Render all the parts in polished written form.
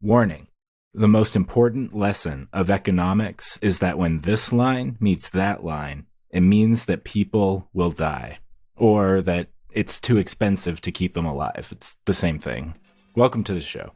Warning. The most important lesson of economics is that when this line meets that line, it means that people will die, or that it's too expensive to keep them alive. It's the same thing. Welcome to the show.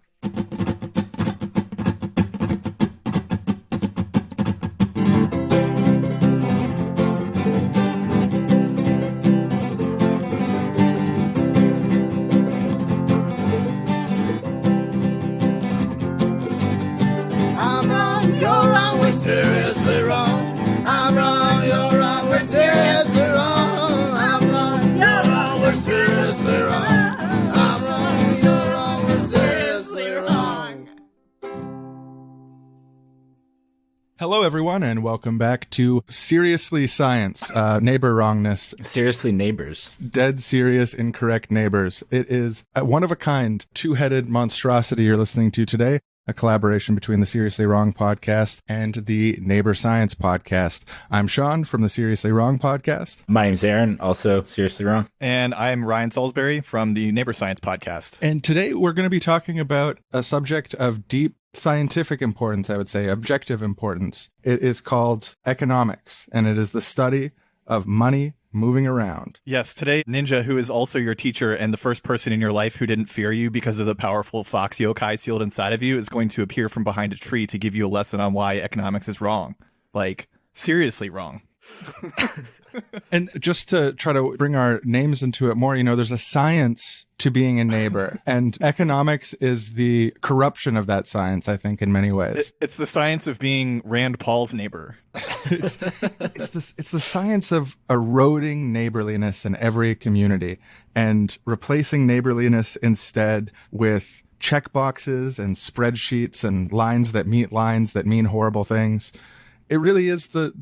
Hello, everyone, and welcome back to Seriously Science, Neighbor Wrongness. Srsly Neighbors. Dead serious, incorrect neighbors. It is a one-of-a-kind, two-headed monstrosity you're listening to today, a collaboration between the Seriously Wrong podcast and the Neighbor Science podcast. I'm Shawn from the Seriously Wrong podcast. My name's Aaron, also Seriously Wrong. And I'm Ryan Salisbury from the Neighbor Science podcast. And today we're going to be talking about a subject of deep scientific importance, I would say, objective importance. It is called economics, and it is the study of money moving around. Yes, today, Ninja, who is also your teacher and the first person in your life who didn't fear you because of the powerful fox yokai sealed inside of you, is going to appear from behind a tree to give you a lesson on why economics is wrong. Like, seriously wrong. And just to try to bring our names into it more, you know, there's a science to being a neighbor, and economics is the corruption of that science, I think, in many ways. It's the science of being Rand Paul's neighbor. It's the science of eroding neighborliness in every community and replacing neighborliness instead with checkboxes and spreadsheets and lines that mean horrible things. It really is the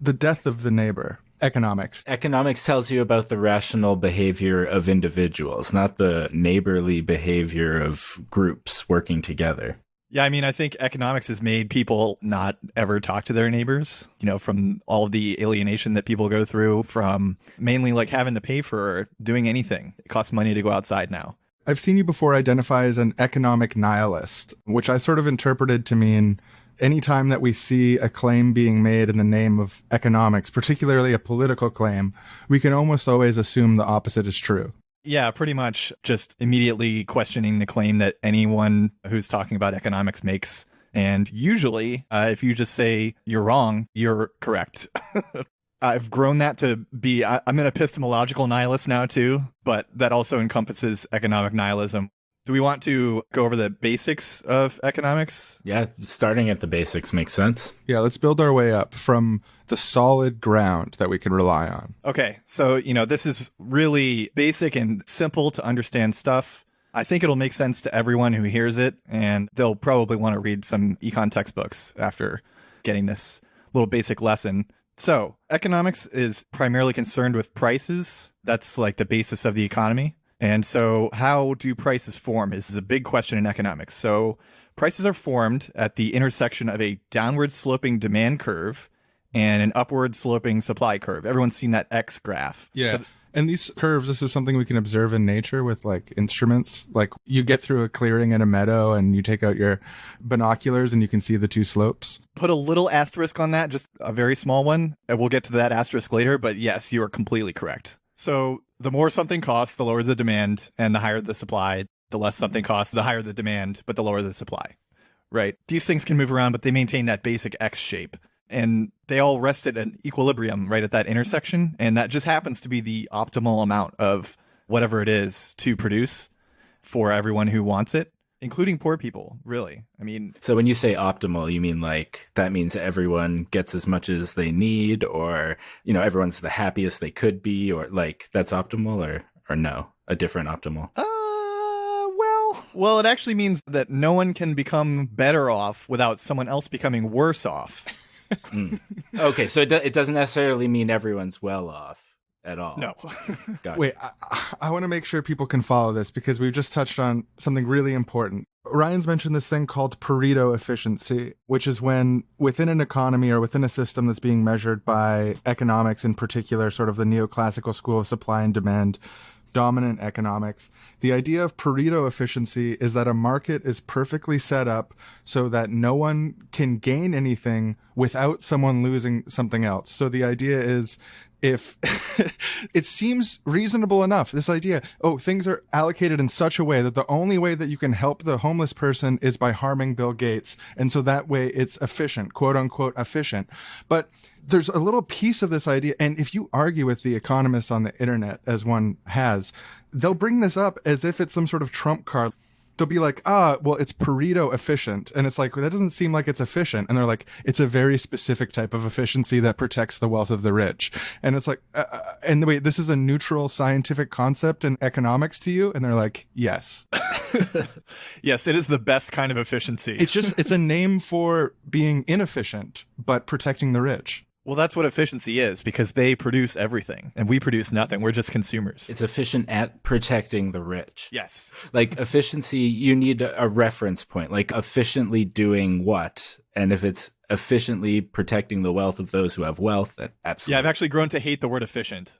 death of the neighbor. Economics. Economics tells you about the rational behavior of individuals, not the neighborly behavior of groups working together. Yeah, I mean, I think economics has made people not ever talk to their neighbors, you know, from all of the alienation that people go through, from mainly like having to pay for doing anything. It costs money to go outside now. I've seen you before identify as an economic nihilist, which I sort of interpreted to mean anytime that we see a claim being made in the name of economics, particularly a political claim, we can almost always assume the opposite is true. Yeah, pretty much just immediately questioning the claim that anyone who's talking about economics makes. And usually, if you just say you're wrong, you're correct. I've grown that to be, I'm an epistemological nihilist now too, but that also encompasses economic nihilism. Do we want to go over the basics of economics? Yeah, starting at the basics makes sense. Yeah, let's build our way up from the solid ground that we can rely on. Okay, so, you know, this is really basic and simple to understand stuff. I think it'll make sense to everyone who hears it, and they'll probably want to read some econ textbooks after getting this little basic lesson. So, economics is primarily concerned with prices. That's like the basis of the economy. And so how do prices form? This is a big question in economics. So prices are formed at the intersection of a downward sloping demand curve and an upward sloping supply curve. Everyone's seen that X graph. Yeah. And these curves, this is something we can observe in nature with like instruments. Like you get through a clearing in a meadow and you take out your binoculars and you can see the two slopes. Put a little asterisk on that, just a very small one. And we'll get to that asterisk later. But yes, you are completely correct. So the more something costs, the lower the demand, and the higher the supply. The less something costs, the higher the demand, but the lower the supply, right? These things can move around, but they maintain that basic X shape. And they all rest at an equilibrium right at that intersection. And that just happens to be the optimal amount of whatever it is to produce for everyone who wants it, including poor people, really. I mean, so when you say optimal, you mean like that means everyone gets as much as they need, or, you know, everyone's the happiest they could be, or like that's optimal, or no, a different optimal? Well, it actually means that no one can become better off without someone else becoming worse off. Okay, so it doesn't necessarily mean everyone's well off at all. No. Gotcha. Wait, I want to make sure people can follow this because we've just touched on something really important. Ryan's mentioned this thing called Pareto efficiency, which is when within an economy or within a system that's being measured by economics in particular, sort of the neoclassical school of supply and demand, dominant economics. The idea of Pareto efficiency is that a market is perfectly set up so that no one can gain anything without someone losing something else. So the idea is, if it seems reasonable enough, this idea, things are allocated in such a way that the only way that you can help the homeless person is by harming Bill Gates. And so that way it's efficient, quote unquote, efficient. But there's a little piece of this idea. And if you argue with the economists on the internet, as one has, they'll bring this up as if it's some sort of trump card. They'll be like, it's Pareto efficient. And it's like, that doesn't seem like it's efficient. And they're like, it's a very specific type of efficiency that protects the wealth of the rich. And it's like, and wait, this is a neutral scientific concept in economics to you? And they're like, yes. Yes, it is the best kind of efficiency. It's a name for being inefficient, but protecting the rich. Well, that's what efficiency is, because they produce everything and we produce nothing. We're just consumers. It's efficient at protecting the rich. Yes. Like efficiency, you need a reference point, like efficiently doing what? And if it's efficiently protecting the wealth of those who have wealth, then absolutely. Yeah, I've actually grown to hate the word efficient.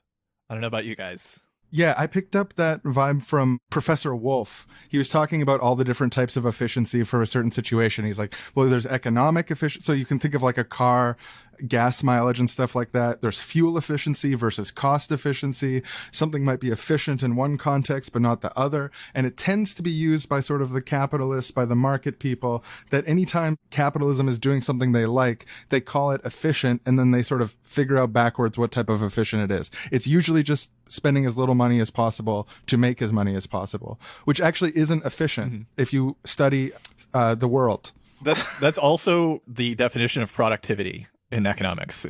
I don't know about you guys. Yeah, I picked up that vibe from Professor Wolf. He was talking about all the different types of efficiency for a certain situation. He's like, well, there's economic efficiency. So you can think of like a car, gas mileage and stuff like that. There's fuel efficiency versus cost efficiency. Something might be efficient in one context, but not the other. And it tends to be used by sort of the capitalists, by the market people, that anytime capitalism is doing something they like, they call it efficient. And then they sort of figure out backwards what type of efficient it is. It's usually just spending as little money as possible to make as money as possible, which actually isn't efficient if you study the world. That's also the definition of productivity in economics.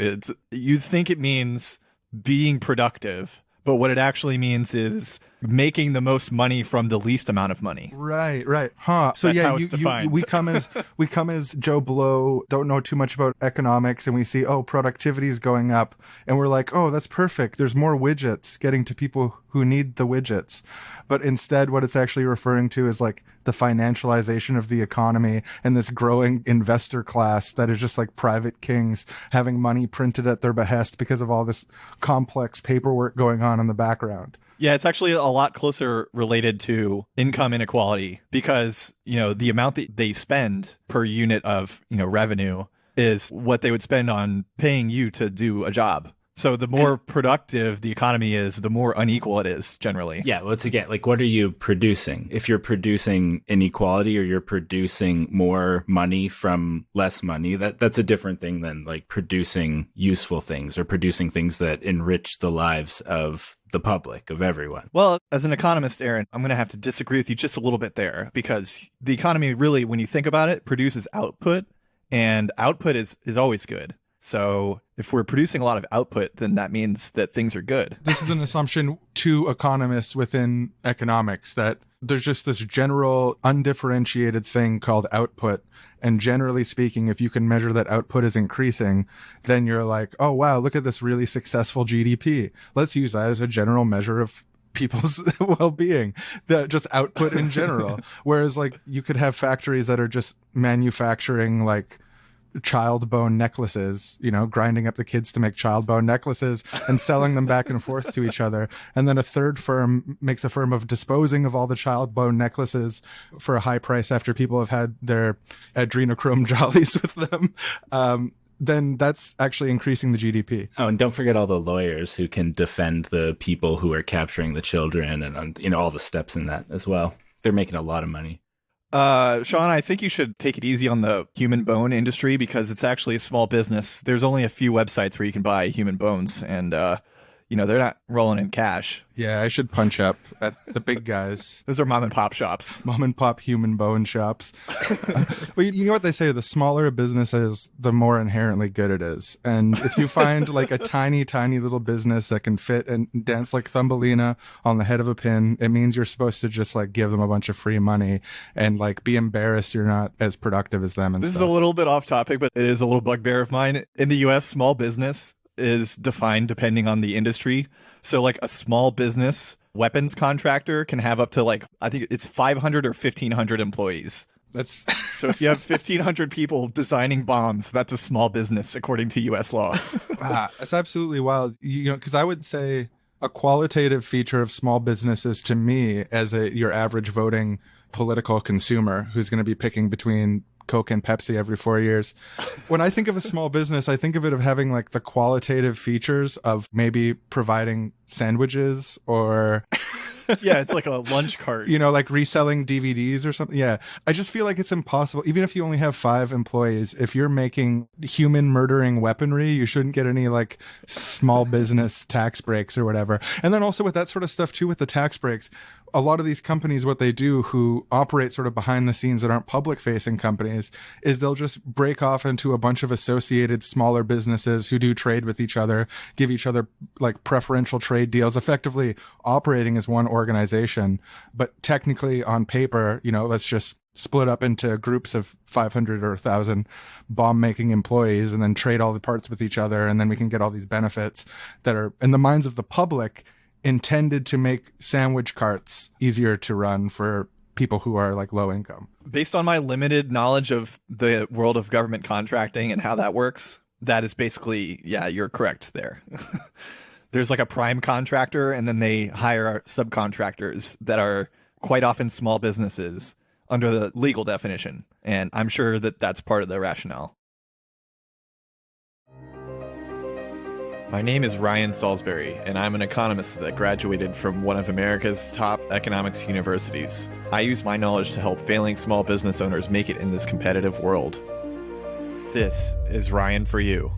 You think it means being productive, but what it actually means is making the most money from the least amount of money. Right. Huh. So That's yeah, how it's defined. we come as Joe Blow, don't know too much about economics, and we see, productivity is going up, and we're like, that's perfect. There's more widgets getting to people who need the widgets. But instead, what it's actually referring to is like the financialization of the economy and this growing investor class that is just like private kings having money printed at their behest because of all this complex paperwork going on in the background. Yeah, it's actually a lot closer related to income inequality, because, the amount that they spend per unit of, revenue is what they would spend on paying you to do a job. So the more productive the economy is, the more unequal it is generally. Yeah, once again, like, what are you producing? If you're producing inequality or you're producing more money from less money, that's a different thing than like producing useful things or producing things that enrich the lives of the public, of everyone. Well, as an economist, Aaron, I'm going to have to disagree with you just a little bit there, because the economy really, when you think about it, produces output, and output is always good. So if we're producing a lot of output, then that means that things are good. This is an assumption to economists within economics, that there's just this general undifferentiated thing called output. And generally speaking, if you can measure that output is increasing, then you're like, oh, wow, look at this really successful GDP. Let's use that as a general measure of people's well-being, just output in general. Whereas like you could have factories that are just manufacturing like child bone necklaces, grinding up the kids to make child bone necklaces and selling them back and forth to each other. And then a third firm makes a firm of disposing of all the child bone necklaces for a high price after people have had their adrenochrome jollies with them. Then that's actually increasing the GDP. Oh, and don't forget all the lawyers who can defend the people who are capturing the children and, all the steps in that as well. They're making a lot of money. Shawn, I think you should take it easy on the human bone industry, because it's actually a small business. There's only a few websites where you can buy human bones, and they're not rolling in cash. Yeah, I should punch up at the big guys. Those are mom and pop shops. Mom and pop human bone shops. Well, you know what they say, the smaller a business is, the more inherently good it is. And if you find like a tiny, tiny little business that can fit and dance like Thumbelina on the head of a pin, it means you're supposed to just like give them a bunch of free money and like be embarrassed you're not as productive as them and This stuff. is a little bit off topic, but it is a little bugbear of mine. In the US, small business is defined depending on the industry. So like a small business weapons contractor can have up to like, I think it's 500 or 1,500 employees. That's So if you have 1,500 people designing bombs, that's a small business according to US law. That's absolutely wild. Because I would say a qualitative feature of small businesses to me as your average voting political consumer who's going to be picking between Coke and Pepsi every 4 years. When I think of a small business, I think of it of having like the qualitative features of maybe providing sandwiches or Yeah, it's like a lunch cart. like reselling DVDs or something. Yeah. I just feel like it's impossible. Even if you only have 5 employees, if you're making human murdering weaponry, you shouldn't get any like small business tax breaks or whatever. And then also with that sort of stuff too, with the tax breaks, a lot of these companies, what they do who operate sort of behind the scenes that aren't public facing companies is they'll just break off into a bunch of associated smaller businesses who do trade with each other, give each other like preferential trade deals, effectively operating as one organization. But technically on paper, let's just split up into groups of 500 or 1,000 bomb making employees and then trade all the parts with each other. And then we can get all these benefits that are in the minds of the public intended to make sandwich carts easier to run for people who are like low income. Based on my limited knowledge of the world of government contracting and how that works, that is basically, yeah, you're correct there. There's like a prime contractor, and then they hire subcontractors that are quite often small businesses under the legal definition. And I'm sure that that's part of the rationale. My name is Ryan Salisbury, and I'm an economist that graduated from one of America's top economics universities. I use my knowledge to help failing small business owners make it in this competitive world. This is Ryan for You.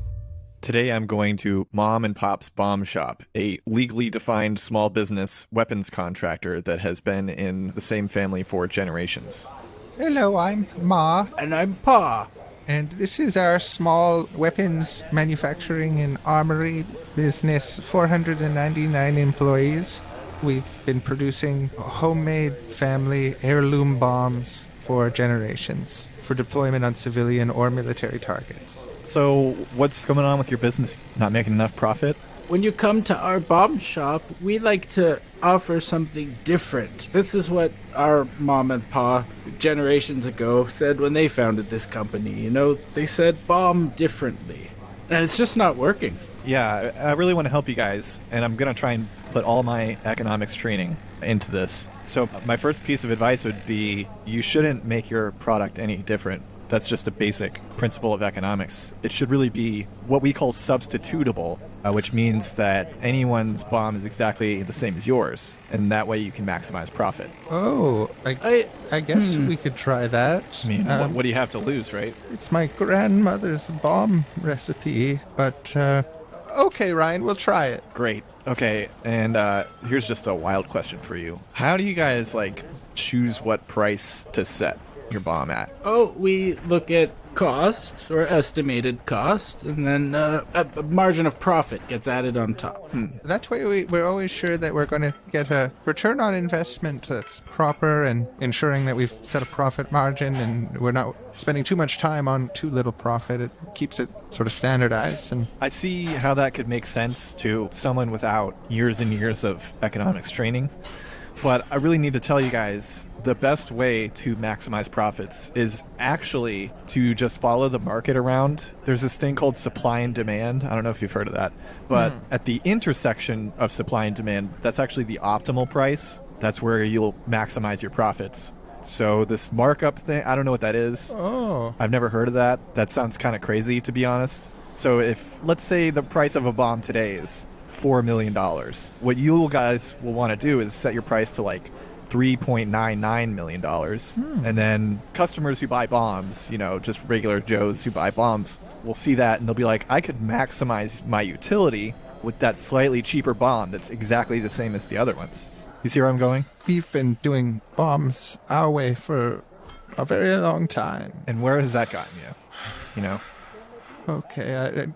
Today I'm going to Mom and Pop's Bomb Shop, a legally defined small business weapons contractor that has been in the same family for generations. Hello, I'm Ma. And I'm Pa. And this is our small weapons manufacturing and armory business, 499 employees. We've been producing homemade family heirloom bombs for generations for deployment on civilian or military targets. So what's going on with your business? Not making enough profit? When you come to our bomb shop, we like to offer something different. This is what our mom and pa generations ago said when they founded this company. They said bomb differently. And it's just not working. Yeah, I really want to help you guys, and I'm going to try and put all my economics training into this. So my first piece of advice would be you shouldn't make your product any different. That's just a basic principle of economics. It should really be what we call substitutable, which means that anyone's bomb is exactly the same as yours, and that way you can maximize profit. Oh, I guess we could try that. I mean, what do you have to lose, right? It's my grandmother's bomb recipe, but okay, Ryan, we'll try it. Great. Okay, and here's just a wild question for you. How do you guys, choose what price to set your bomb at? Oh, we look at cost or estimated cost, and then a margin of profit gets added on top. That way we're always sure that we're going to get a return on investment that's proper and ensuring that we've set a profit margin and we're not spending too much time on too little profit. It keeps it sort of standardized. And I see how that could make sense to someone without years and years of economics training. But I really need to tell you guys, the best way to maximize profits is actually to just follow the market around. There's this thing called supply and demand. I don't know if you've heard of that. But at the intersection of supply and demand, that's actually the optimal price. That's where you'll maximize your profits. So this markup thing, I don't know what that is. oh, I've never heard of that. That sounds kind of crazy, to be honest. So if, let's say the price of a bomb today is $4 million. What you guys will want to do is set your price to $3.99 million. And then customers who buy bombs, just regular Joes who buy bombs, will see that and they'll be like, I could maximize my utility with that slightly cheaper bomb that's exactly the same as the other ones. You see where I'm going? we've been doing bombs our way for a very long time. And where has that gotten you? Okay,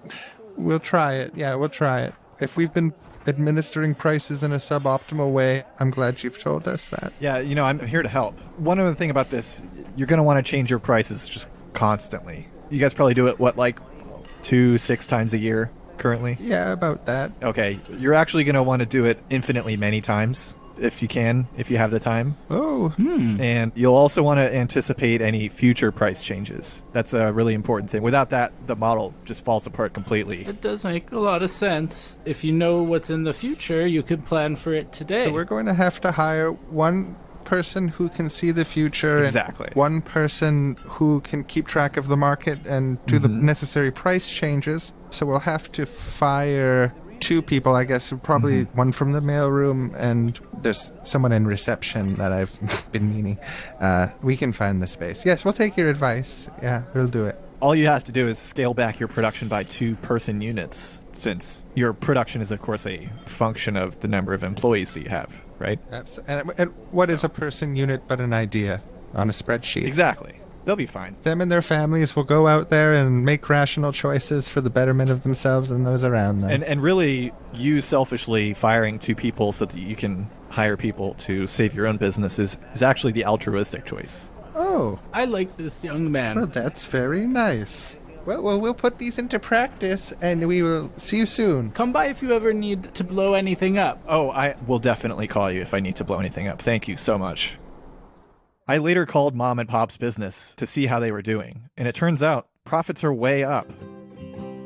we'll try it. Yeah, we'll try it. If we've been administering prices in a suboptimal way, I'm glad you've told us that. Yeah, I'm here to help. One other thing about this, you're going to want to change your prices just constantly. You guys probably do it, 2-6 times a year currently? Yeah, about that. Okay, you're actually going to want to do it infinitely many times. if you can, if you have the time. Oh, And you'll also want to anticipate any future price changes. That's a really important thing. Without that, the model just falls apart completely. It does make a lot of sense. If you know what's in the future, you can plan for it today. So we're going to have to hire one person who can see the future Exactly. and one person who can keep track of the market and do the necessary price changes. So we'll have to fire 2 people, I guess, probably one from the mailroom, and there's someone in reception that I've been meaning. We can find the space. Yes, we'll take your advice. Yeah, we'll do it. All you have to do is scale back your production by 2-person units, since your production is, of course, a function of the number of employees that you have, right? And what is a person unit but an idea on a spreadsheet? Exactly. They'll be fine. Them and their families will go out there and make rational choices for the betterment of themselves and those around them. And really, you selfishly firing 2 people so that you can hire people to save your own business is actually the altruistic choice. Oh, I like this young man. well, that's very nice. Well, we'll put these into practice, and we will see you soon. Come by if you ever need to blow anything up. Oh, I will definitely call you if I need to blow anything up. Thank you so much. I later called Mom and Pop's business to see how they were doing, and it turns out profits are way up.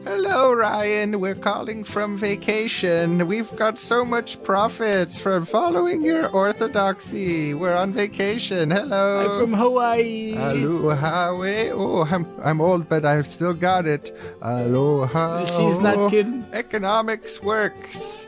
Hello, Ryan. We're calling from vacation. We've got so much profits from following your orthodoxy. We're on vacation. Hello. I'm from Hawaii. Aloha. Oh, I'm old, but I've still got it. Aloha. She's not kidding. Economics works.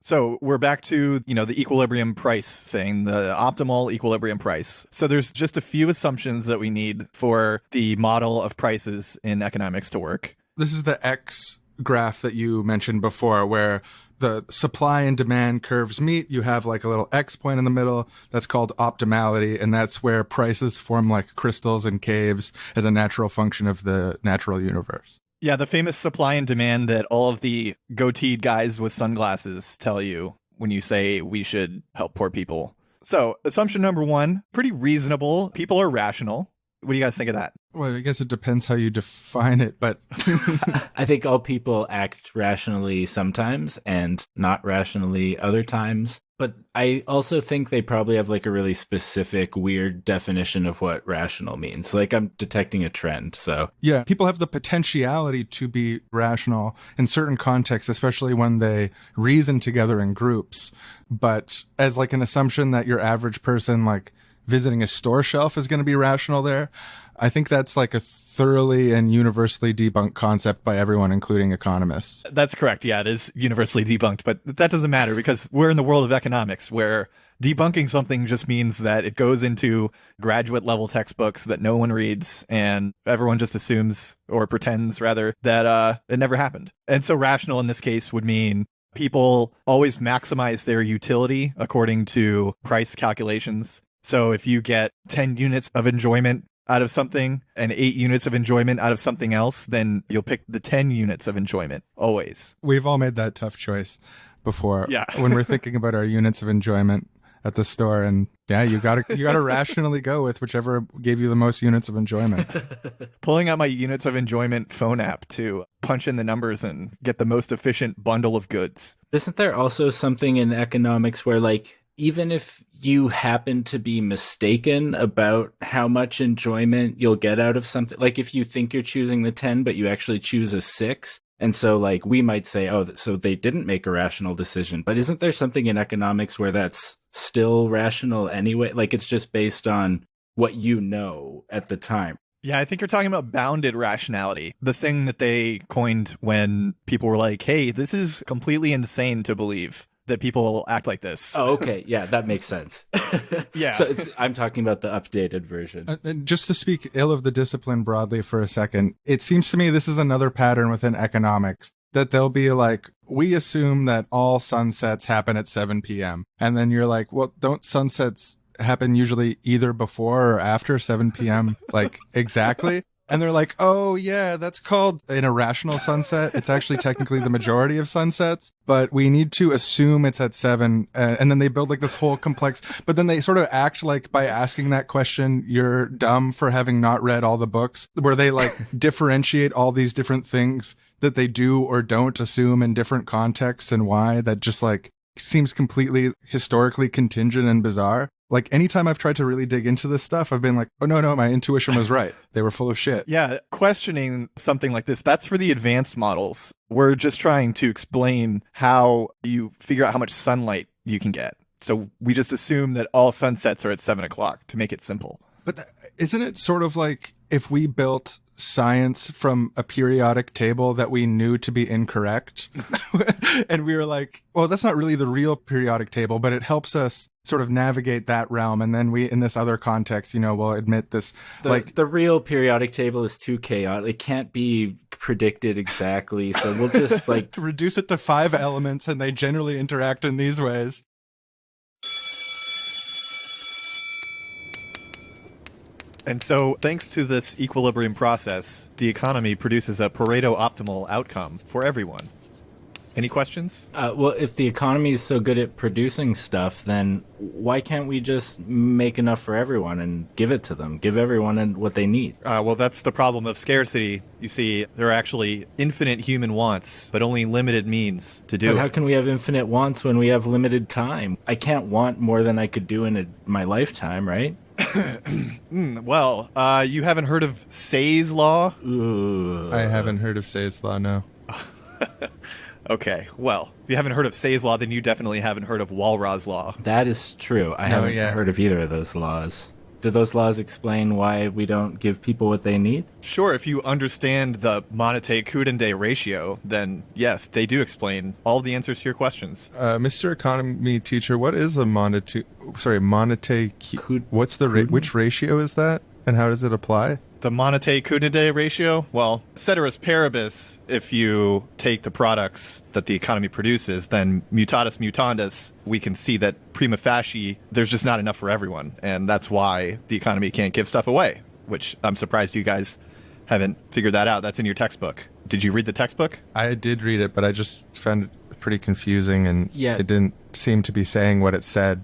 So we're back to, the equilibrium price thing, the optimal equilibrium price. So there's just a few assumptions that we need for the model of prices in economics to work. this is the X graph that you mentioned before, where the supply and demand curves meet. You have like a little X point in the middle. That's called optimality. And that's where prices form like crystals in caves as a natural function of the natural universe. Yeah, the famous supply and demand that all of the goateed guys with sunglasses tell you when you say we should help poor people. So assumption number one, pretty reasonable. People are rational. What do you guys think of that? Well, I guess it depends how you define it, but I think all people act rationally sometimes and not rationally other times. But I also think they probably have like a really specific, weird definition of what rational means. Like I'm detecting a trend. So yeah, people have the potentiality to be rational in certain contexts, especially when they reason together in groups. But as like an assumption that your average person, like visiting a store shelf, is going to be rational there, I think that's like a thoroughly and universally debunked concept by everyone, including economists. That's correct. Yeah, it is universally debunked, but that doesn't matter because we're in the world of economics where debunking something just means that it goes into graduate level textbooks that no one reads and everyone just assumes or pretends rather that it never happened. And so rational in this case would mean people always maximize their utility according to price calculations. So if you get 10 units of enjoyment out of something and 8 units of enjoyment out of something else, then you'll pick the 10 units of enjoyment, always. We've all made that tough choice before. Yeah. When we're thinking about our units of enjoyment at the store, and yeah, you gotta rationally go with whichever gave you the most units of enjoyment. Pulling out my units of enjoyment phone app to punch in the numbers and get the most efficient bundle of goods. Isn't there also something in economics where, like, even if you happen to be mistaken about how much enjoyment you'll get out of something, like if you think you're choosing the 10, but you actually choose a 6. And so like we might say, oh, so they didn't make a rational decision. But isn't there something in economics where that's still rational anyway? Like it's just based on what you know at the time. Yeah, I think you're talking about bounded rationality, the thing that they coined when people were like, hey, this is completely insane to believe that people act like this. Oh, okay. Yeah, that makes sense. Yeah. So I'm talking about the updated version. And just to speak ill of the discipline broadly for a second, it seems to me this is another pattern within economics, that they'll be like, we assume that all sunsets happen at 7 p.m. And then you're like, well, don't sunsets happen usually either before or after 7 p.m.? Like, exactly. And they're like, oh, yeah, that's called an irrational sunset. It's actually technically the majority of sunsets, but we need to assume it's at 7. And then they build like this whole complex, but then they sort of act like by asking that question, you're dumb for having not read all the books, where they like differentiate all these different things that they do or don't assume in different contexts and why. That just like seems completely historically contingent and bizarre. Like anytime I've tried to really dig into this stuff, I've been like, oh no, my intuition was right. They were full of shit. Yeah, questioning something like this, that's for the advanced models. We're just trying to explain how you figure out how much sunlight you can get. So we just assume that all sunsets are at 7 o'clock to make it simple. But isn't it sort of like if we built science from a periodic table that we knew to be incorrect and we were like, well, that's not really the real periodic table, but it helps us sort of navigate that realm. And then we, in this other context, we'll admit this. The real periodic table is too chaotic. It can't be predicted exactly. So we'll just reduce it to 5 elements and they generally interact in these ways. And so, thanks to this equilibrium process, the economy produces a Pareto optimal outcome for everyone. Any questions? Well, if the economy is so good at producing stuff, then why can't we just make enough for everyone and give it to them? Give everyone what they need? Well, that's the problem of scarcity. You see, there are actually infinite human wants, but only limited means to do But it. how can we have infinite wants when we have limited time? I can't want more than I could do in my lifetime, right? Well, you haven't heard of Say's law? Ooh. I haven't heard of Say's law, no. Okay, well, if you haven't heard of Say's law, then you definitely haven't heard of Walras law. That is true. I haven't heard of either of those laws. Do those laws explain why we don't give people what they need? Sure, if you understand the Monete-Kudende ratio, then yes, they do explain all the answers to your questions. Mr. Economy teacher, what is a Monete? What's which ratio is that, and how does it apply? The Monete-Kudende ratio? Well, ceteris paribus, if you take the products that the economy produces, then mutatis mutandis, we can see that prima facie, there's just not enough for everyone. And that's why the economy can't give stuff away, which I'm surprised you guys haven't figured that out. That's in your textbook. Did you read the textbook? I did read it, but I just found it pretty confusing, and it didn't seem to be saying what it said.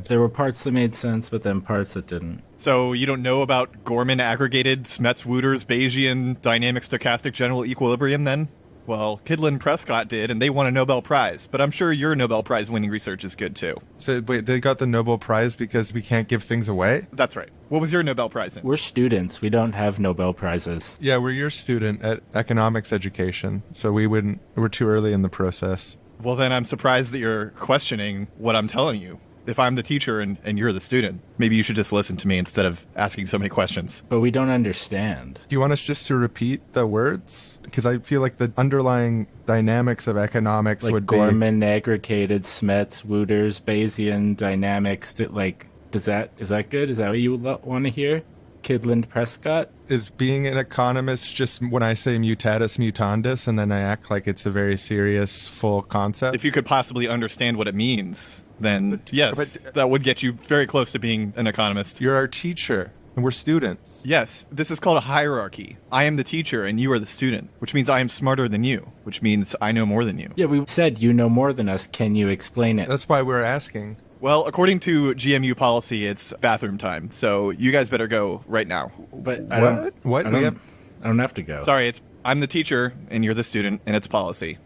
There were parts that made sense, but then parts that didn't. So you don't know about Gorman aggregated Smets-Wooters Bayesian dynamic stochastic general equilibrium then? Well, Kidlin and Prescott did, and they won a Nobel Prize. But I'm sure your Nobel Prize winning research is good too. So wait, they got the Nobel Prize because we can't give things away? That's right. What was your Nobel Prize in? We're students. We don't have Nobel Prizes. Yeah, we're your student at economics education, so we're too early in the process. Well, then I'm surprised that you're questioning what I'm telling you. If I'm the teacher and you're the student, maybe you should just listen to me instead of asking so many questions. But we don't understand. Do you want us just to repeat the words? Because I feel like the underlying dynamics of economics would be... Gorman aggregated, Smets-Wooters, Bayesian dynamics. Is that good? Is that what you want to hear? Kidland Prescott? Is being an economist just when I say mutatis mutandis and then I act like it's a very serious, full concept? If you could possibly understand what it means, then yes, that would get you very close to being an economist. You're our teacher, and we're students. Yes, this is called a hierarchy. I am the teacher, and you are the student, which means I am smarter than you, which means I know more than you. Yeah, we said you know more than us. Can you explain it? That's why we're asking. Well, according to GMU policy, it's bathroom time, so you guys better go right now. But I don't have to go. Sorry, I'm the teacher, and you're the student, and it's policy.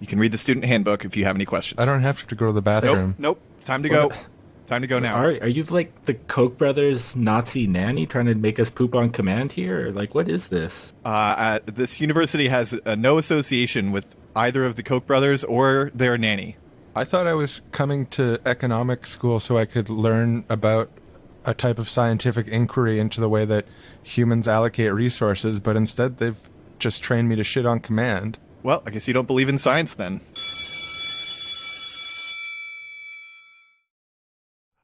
You can read the student handbook if you have any questions. I don't have to go to the bathroom. Nope. It's time to go. Time to go now. Are you like the Koch brothers Nazi nanny trying to make us poop on command here? Or what is this? This university has no association with either of the Koch brothers or their nanny. I thought I was coming to economics school so I could learn about a type of scientific inquiry into the way that humans allocate resources, but instead they've just trained me to shit on command. Well, I guess you don't believe in science then.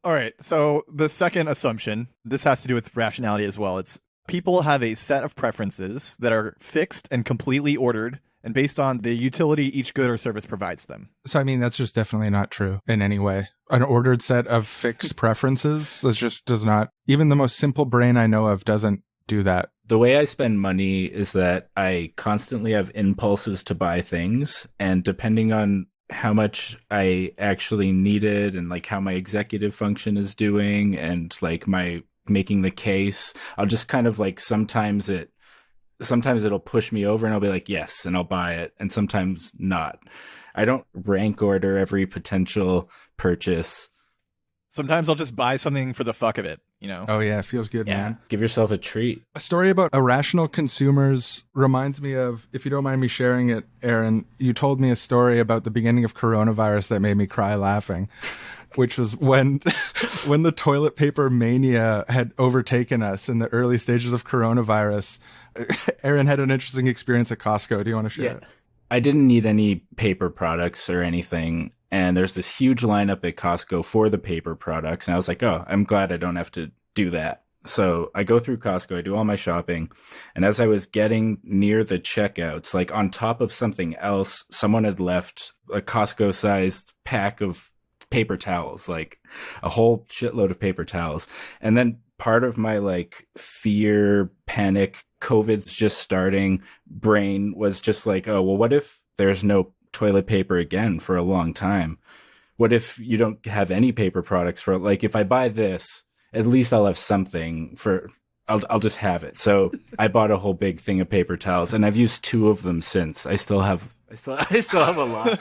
All right, so the second assumption, this has to do with rationality as well. It's people have a set of preferences that are fixed and completely ordered and based on the utility each good or service provides them. So, I mean, that's just definitely not true in any way. An ordered set of fixed preferences, that just does not, even the most simple brain I know of doesn't do that. The way I spend money is that I constantly have impulses to buy things, and depending on how much I actually need it and how my executive function is doing and my making the case, I'll just kind of sometimes it'll push me over and I'll be like, yes, and I'll buy it, and sometimes not. I don't rank order every potential purchase. Sometimes I'll just buy something for the fuck of it, Oh yeah, it feels good, man. Give yourself a treat. A story about irrational consumers reminds me of, if you don't mind me sharing it, Aaron, you told me a story about the beginning of coronavirus that made me cry laughing, which was when the toilet paper mania had overtaken us in the early stages of coronavirus. Aaron had an interesting experience at Costco. Do you want to share it? I didn't need any paper products or anything. And there's this huge lineup at Costco for the paper products. And I was like, oh, I'm glad I don't have to do that. So I go through Costco, I do all my shopping. And as I was getting near the checkouts, like on top of something else, someone had left a Costco sized pack of paper towels, like a whole shitload of paper towels. And then part of my like fear, panic, COVID's just starting brain was just like, oh, well, what if there's no toilet paper again for a long time? What if you don't have any paper products for, like, if I buy this, at least I'll have something for, I'll just have it. So I bought a whole big thing of paper towels, and I've used 2 of them since. I still have a lot.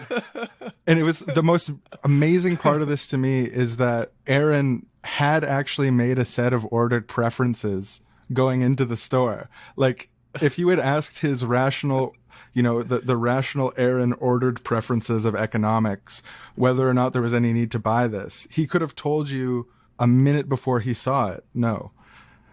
And it was the most amazing part of this to me is that Aaron had actually made a set of ordered preferences going into the store. Like, if you had asked his rational, the rational Aaron ordered preferences of economics, whether or not there was any need to buy this, he could have told you a minute before he saw it, no.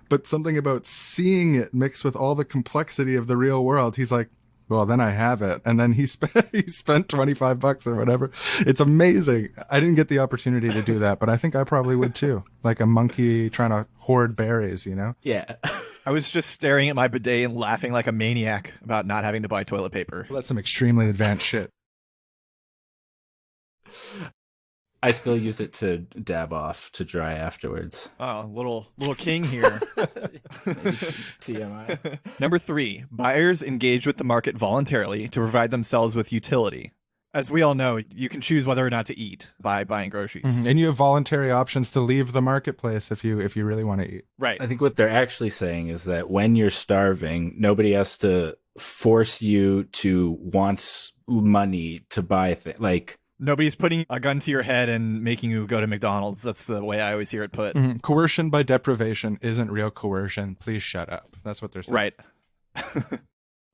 But something about seeing it mixed with all the complexity of the real world, he's like, well, then I have it. And then he spent $25 or whatever. It's amazing. I didn't get the opportunity to do that, but I think I probably would too. Like a monkey trying to hoard berries, Yeah. I was just staring at my bidet and laughing like a maniac about not having to buy toilet paper. Well, that's some extremely advanced shit. I still use it to dab off to dry afterwards. Oh, little king here. Maybe TMI. Number 3, buyers engage with the market voluntarily to provide themselves with utility. As we all know, you can choose whether or not to eat by buying groceries. Mm-hmm. And you have voluntary options to leave the marketplace if you really want to eat. Right. I think what they're actually saying is that when you're starving, nobody has to force you to want money to buy things. Like, nobody's putting a gun to your head and making you go to McDonald's. That's the way I always hear it put. Mm-hmm. Coercion by deprivation isn't real coercion. Please shut up. That's what they're saying. Right.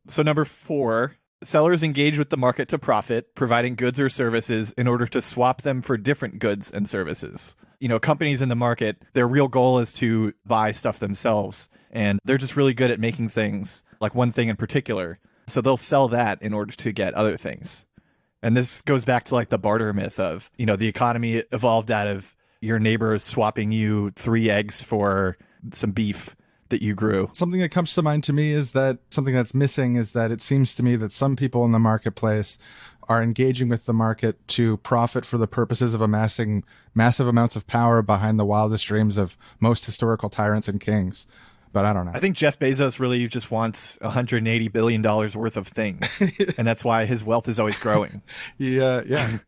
So number 4, sellers engage with the market to profit, providing goods or services in order to swap them for different goods and services. Companies in the market, their real goal is to buy stuff themselves, and they're just really good at making things, like one thing in particular. So they'll sell that in order to get other things. And this goes back to like the barter myth of, the economy evolved out of your neighbors swapping you 3 eggs for some beef that you grew. Something that comes to mind to me is that something that's missing is that it seems to me that some people in the marketplace are engaging with the market to profit for the purposes of amassing massive amounts of power behind the wildest dreams of most historical tyrants and kings. But I don't know. I think Jeff Bezos really just wants $180 billion worth of things. And that's why his wealth is always growing. Yeah.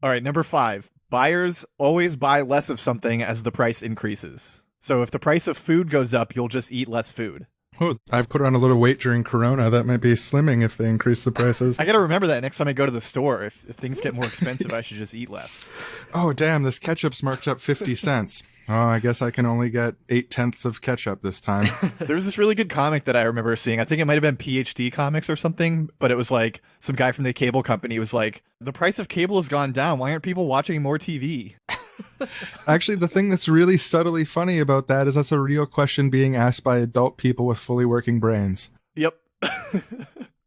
All right, number 5. Buyers always buy less of something as the price increases. So if the price of food goes up, you'll just eat less food. Oh, I've put on a little weight during Corona. That might be slimming if they increase the prices. I got to remember that next time I go to the store. If things get more expensive, I should just eat less. Oh, damn, this ketchup's marked up 50 cents. Oh, I guess I can only get 8/10 of ketchup this time. There's this really good comic that I remember seeing. I think it might have been PhD Comics or something, but it was like some guy from the cable company was like, the price of cable has gone down. Why aren't people watching more TV? Actually, the thing that's really subtly funny about that is that's a real question being asked by adult people with fully working brains. Yep.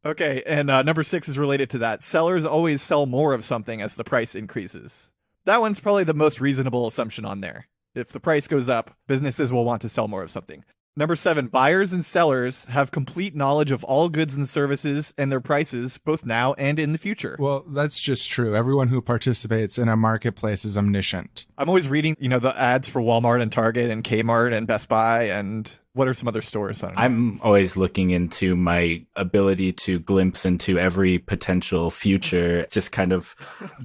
Okay, and number 6 is related to that. Sellers always sell more of something as the price increases. That one's probably the most reasonable assumption on there. If the price goes up, businesses will want to sell more of something. Number 7, buyers and sellers have complete knowledge of all goods and services and their prices, both now and in the future. Well, that's just true. Everyone who participates in a marketplace is omniscient. I'm always reading, the ads for Walmart and Target and Kmart and Best Buy and what are some other stores? I don't know. I'm always looking into my ability to glimpse into every potential future, just kind of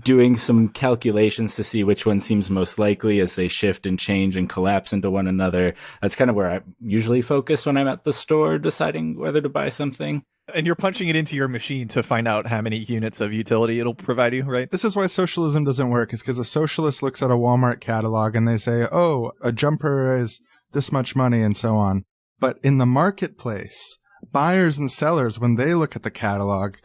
doing some calculations to see which one seems most likely as they shift and change and collapse into one another. That's kind of where I usually focus when I'm at the store deciding whether to buy something. And you're punching it into your machine to find out how many units of utility it'll provide you, right? This is why socialism doesn't work, is because a socialist looks at a Walmart catalog and they say, oh, a jumper is this much money and so on. But in the marketplace, buyers and sellers, when they look at the catalog,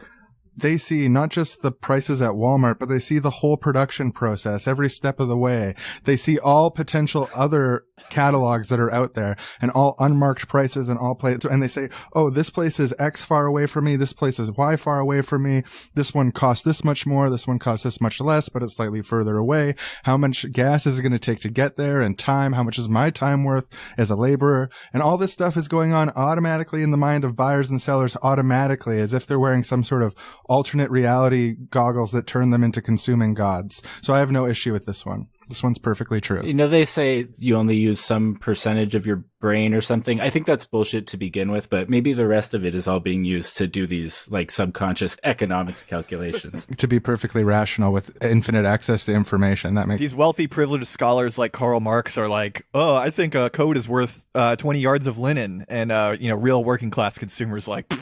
they see not just the prices at Walmart, but they see the whole production process every step of the way. They see all potential other catalogs that are out there and all unmarked prices and and they say, oh, this place is X far away from me. This place is Y far away from me. This one costs this much more. This one costs this much less, but it's slightly further away. How much gas is it going to take to get there, and time? How much is my time worth as a laborer? And all this stuff is going on automatically in the mind of buyers and sellers, automatically, as if they're wearing some sort of alternate reality goggles that turn them into consuming gods. So I have no issue with this one. This one's perfectly true. You know, they say you only use some percentage of your brain or something. I think that's bullshit to begin with, but maybe the rest of it is all being used to do these like subconscious economics calculations. To be perfectly rational with infinite access to information. That makes These wealthy, privileged scholars like Karl Marx are like, oh, I think a coat is worth 20 yards of linen. And, real working class consumers like,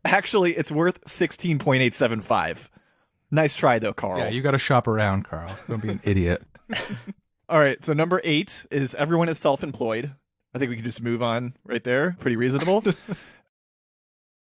actually, it's worth 16.875. Nice try, though, Carl. Yeah, you got to shop around, Carl. Don't be an idiot. All right, so number 8 is everyone is self-employed. I think we can just move on right there. Pretty reasonable.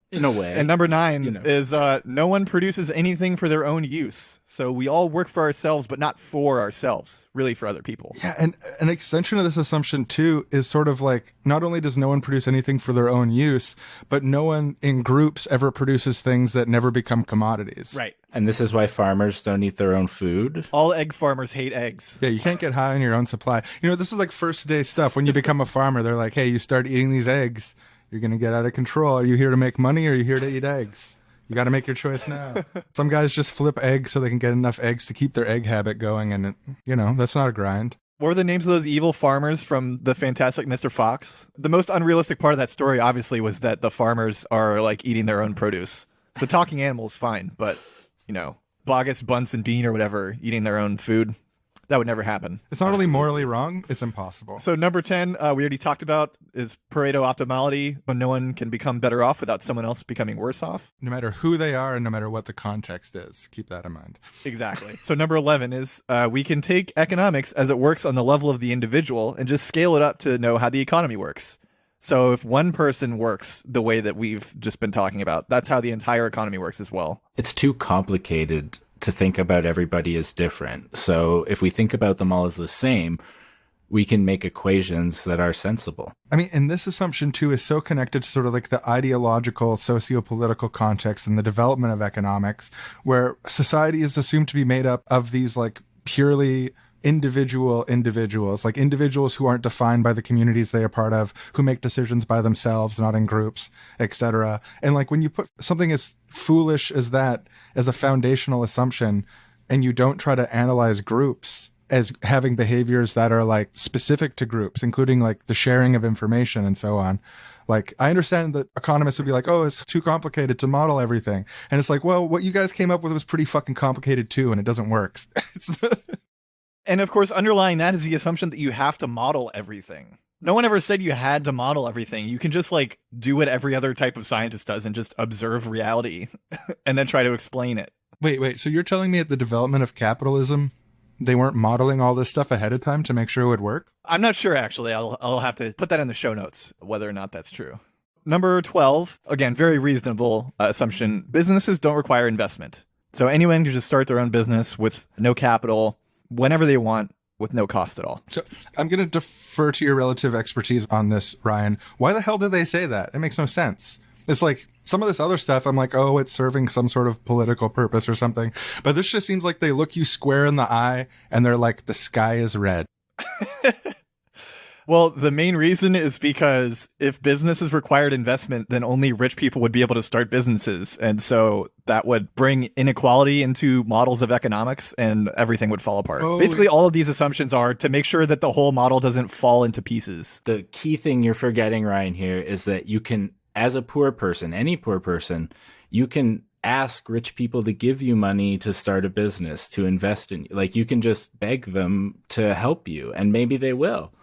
In a way. And number 9 is no one produces anything for their own use. So we all work for ourselves, but not for ourselves, really for other people. Yeah, and an extension of this assumption, too, is sort of like, not only does no one produce anything for their own use, but no one in groups ever produces things that never become commodities. Right. And this is why farmers don't eat their own food. All egg farmers hate eggs. Yeah, you can't get high on your own supply. You know, this is like first day stuff. When you become a farmer, they're like, hey, you start eating these eggs, you're going to get out of control. Are you here to make money or are you here to eat eggs? You got to make your choice now. Some guys just flip eggs so they can get enough eggs to keep their egg habit going. And, that's not a grind. What were the names of those evil farmers from the Fantastic Mr. Fox? The most unrealistic part of that story, obviously, was that the farmers are like eating their own produce. The talking animal is fine, but, Bogus, Bunsen Bean or whatever, eating their own food, that would never happen. It's not only morally wrong, it's impossible. So number 10, we already talked about, is Pareto optimality, when no one can become better off without someone else becoming worse off. No matter who they are and no matter what the context is. Keep that in mind. Exactly. So number 11 is we can take economics as it works on the level of the individual and just scale it up to know how the economy works. So if one person works the way that we've just been talking about, that's how the entire economy works as well. It's too complicated to think about everybody as different. So if we think about them all as the same, we can make equations that are sensible. I mean, and this assumption, too, is so connected to sort of like the ideological, socio-political context and the development of economics, where society is assumed to be made up of these like purely individuals, like individuals who aren't defined by the communities they are part of, who make decisions by themselves, not in groups, etc. And like when you put something as foolish as that as a foundational assumption, and you don't try to analyze groups as having behaviors that are like specific to groups, including like the sharing of information and so on. Like, I understand that economists would be like, oh, it's too complicated to model everything. And it's like, well, what you guys came up with was pretty fucking complicated too, and it doesn't work. And of course, underlying that is the assumption that you have to model everything. No one ever said you had to model everything. You can just like do what every other type of scientist does and just observe reality and then try to explain it. Wait. So you're telling me at the development of capitalism, they weren't modeling all this stuff ahead of time to make sure it would work? I'm not sure, actually. I'll have to put that in the show notes, whether or not that's true. Number 12, again, very reasonable assumption. Businesses don't require investment. So anyone can just start their own business with no capital, whenever they want, with no cost at all. So I'm going to defer to your relative expertise on this, Ryan. Why the hell did they say that? It makes no sense. It's like some of this other stuff, I'm like, oh, it's serving some sort of political purpose or something. But this just seems like they look you square in the eye and they're like, the sky is red. Well, the main reason is because if businesses required investment, then only rich people would be able to start businesses. And so that would bring inequality into models of economics and everything would fall apart. Oh, basically, all of these assumptions are to make sure that the whole model doesn't fall into pieces. The key thing you're forgetting, Ryan, here is that you can, as a poor person, any poor person, you can ask rich people to give you money to start a business, to invest in you. Like, you can just beg them to help you, and maybe they will.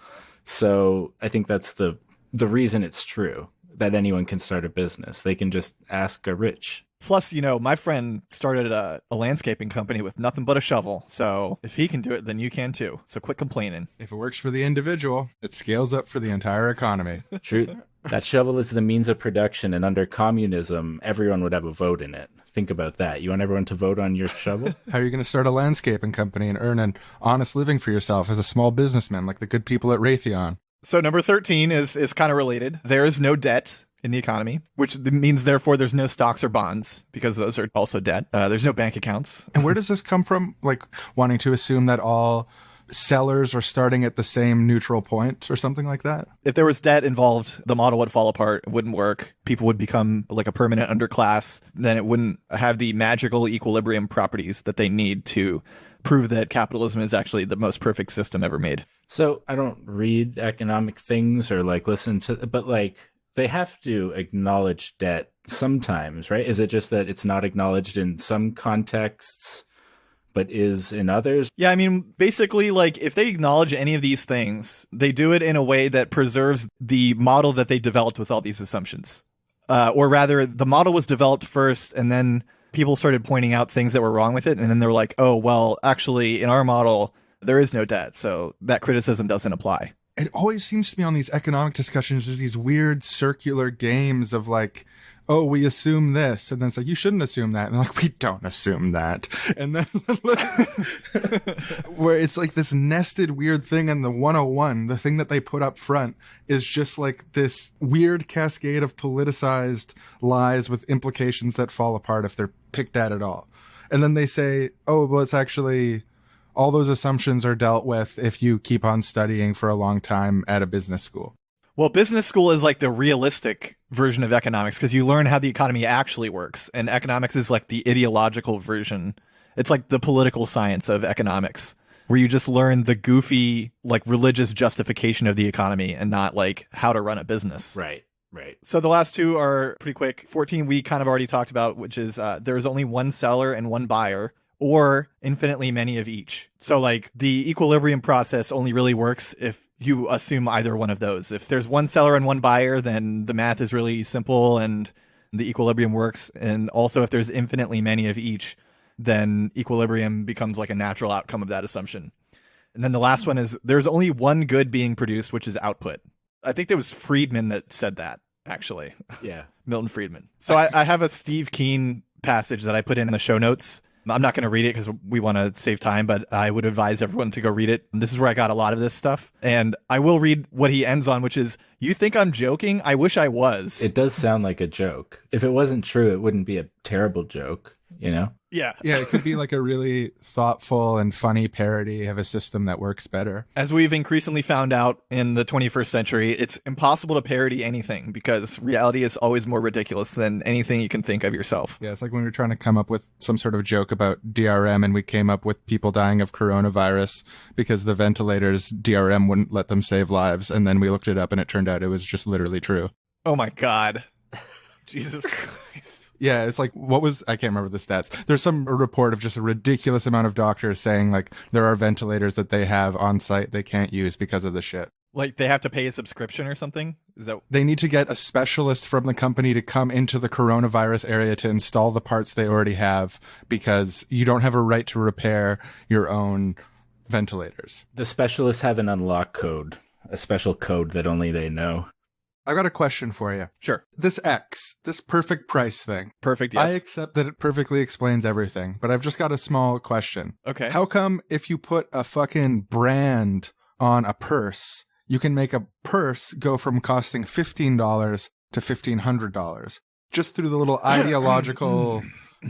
So I think that's the reason it's true. that anyone can start a business. They can just ask a rich. Plus, my friend started a landscaping company with nothing but a shovel. So if he can do it, then you can too. So quit complaining. If it works for the individual, it scales up for the entire economy. True. That shovel is the means of production, and under communism, everyone would have a vote in it. Think about that. You want everyone to vote on your shovel? How are you going to start a landscaping company and earn an honest living for yourself as a small businessman like the good people at Raytheon? So number 13 is kind of related. There is no debt in the economy, which means therefore there's no stocks or bonds because those are also debt. There's no bank accounts. And where does this come from? Like wanting to assume that all sellers are starting at the same neutral point or something like that? If there was debt involved, the model would fall apart. It wouldn't work. People would become like a permanent underclass. Then it wouldn't have the magical equilibrium properties that they need to prove that capitalism is actually the most perfect system ever made. So I don't read economic things or like listen to, but like they have to acknowledge debt sometimes, right? Is it just that it's not acknowledged in some contexts, but is in others? Yeah, I mean, basically, like, if they acknowledge any of these things, they do it in a way that preserves the model that they developed with all these assumptions. Or rather, the model was developed first, and then people started pointing out things that were wrong with it, and then they were like, oh, well, actually, in our model, there is no debt, so that criticism doesn't apply. It always seems to me on these economic discussions, there's these weird circular games of like, oh, we assume this. And then it's like, you shouldn't assume that. And like, we don't assume that. And then where it's like this nested weird thing in the 101, the thing that they put up front is just like this weird cascade of politicized lies with implications that fall apart if they're picked at all. And then they say, oh, well, it's actually... all those assumptions are dealt with if you keep on studying for a long time at a business school. Well, business school is like the realistic version of economics because you learn how the economy actually works. And economics is like the ideological version. It's like the political science of economics, where you just learn the goofy, like religious justification of the economy and not like how to run a business. Right. Right. So the last two are pretty quick. 14 we kind of already talked about, which is there's only one seller and one buyer, or infinitely many of each. So like the equilibrium process only really works if you assume either one of those. If there's one seller and one buyer, then the math is really simple and the equilibrium works. And also if there's infinitely many of each, then equilibrium becomes like a natural outcome of that assumption. And then the last one is there's only one good being produced, which is output. I think there was Friedman that said that, actually. Yeah. Milton Friedman. So I have a Steve Keen passage that I put in the show notes. I'm not going to read it because we want to save time, but I would advise everyone to go read it. This is where I got a lot of this stuff. And I will read what he ends on, which is, you think I'm joking? I wish I was. It does sound like a joke. If it wasn't true, it wouldn't be a terrible joke, you know? Yeah. Yeah, it could be like a really thoughtful and funny parody of a system that works better. As we've increasingly found out in the 21st century, it's impossible to parody anything because reality is always more ridiculous than anything you can think of yourself. Yeah, it's like when we were trying to come up with some sort of joke about DRM and we came up with people dying of coronavirus because the ventilators DRM wouldn't let them save lives. And then we looked it up and it turned out it was just literally true. Oh my God. Jesus Christ. Yeah, it's like, I can't remember the stats. There's some report of just a ridiculous amount of doctors saying like there are ventilators that they have on site they can't use because of the shit. Like they have to pay a subscription or something? Is that... They need to get a specialist from the company to come into the coronavirus area to install the parts they already have because you don't have a right to repair your own ventilators. The specialists have an unlock code, a special code that only they know. I've got a question for you. Sure. This perfect price thing. Perfect, yes. I accept that it perfectly explains everything, but I've just got a small question. Okay. How come if you put a fucking brand on a purse, you can make a purse go from costing $15 to $1,500? Just through the little ideological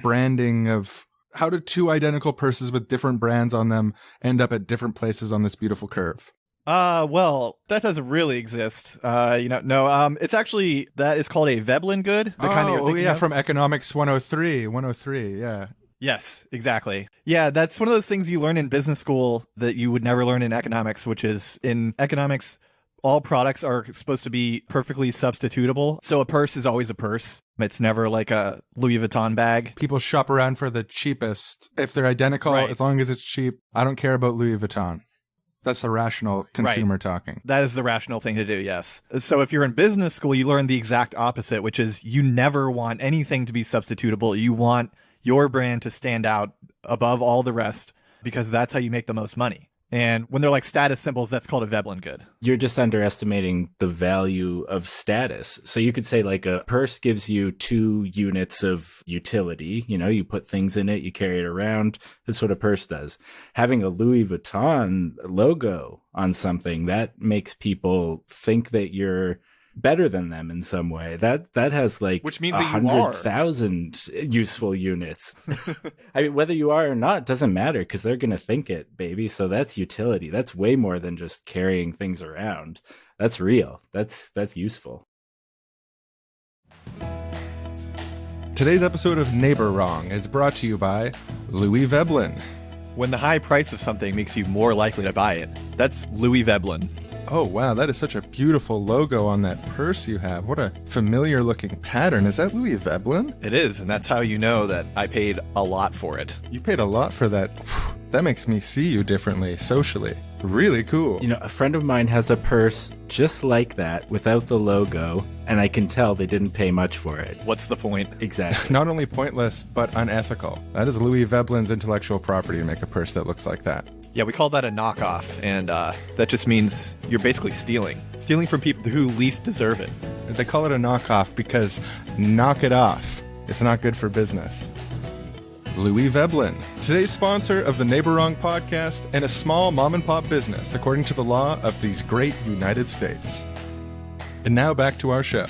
branding of how did two identical purses with different brands on them end up at different places on this beautiful curve? Well, that doesn't really exist. No, it's actually, that is called a Veblen good. The kind that you're thinking of. From Economics 103, yeah. Yes, exactly. Yeah, that's one of those things you learn in business school that you would never learn in economics, which is in economics, all products are supposed to be perfectly substitutable. So a purse is always a purse. It's never like a Louis Vuitton bag. People shop around for the cheapest. If they're identical, Right. As long as it's cheap, I don't care about Louis Vuitton. That's the rational consumer talking. That is the rational thing to do, yes. So if you're in business school, you learn the exact opposite, which is you never want anything to be substitutable. You want your brand to stand out above all the rest because that's how you make the most money. And when they're like status symbols, that's called a Veblen good. You're just underestimating the value of status. So you could say like a purse gives you 2 units of utility. You know, you put things in it, you carry it around. That's what a purse does. Having a Louis Vuitton logo on something, that makes people think that you're better than them in some way. That has like which means that you are 100,000 useful units. I mean, whether you are or not doesn't matter because they're going to think it, baby. So that's utility. That's way more than just carrying things around. That's real. That's useful. Today's episode of Neighbor Wrong is brought to you by Louis Veblen. When the high price of something makes you more likely to buy it, that's Louis Veblen. Oh, wow, that is such a beautiful logo on that purse you have. What a familiar looking pattern. Is that Louis Veblen? It is, and that's how you know that I paid a lot for it. You paid a lot for that. That makes me see you differently socially. Really cool. You know, a friend of mine has a purse just like that without the logo, and I can tell they didn't pay much for it. What's the point? Exactly. Not only pointless, but unethical. That is Louis Veblen's intellectual property to make a purse that looks like that. Yeah, we call that a knockoff, and that just means you're basically stealing. Stealing from people who least deserve it. They call it a knockoff because knock it off. It's not good for business. Louis Veblen, today's sponsor of the Neighbor Wrong podcast and a small mom-and-pop business according to the law of these great United States. And now back to our show.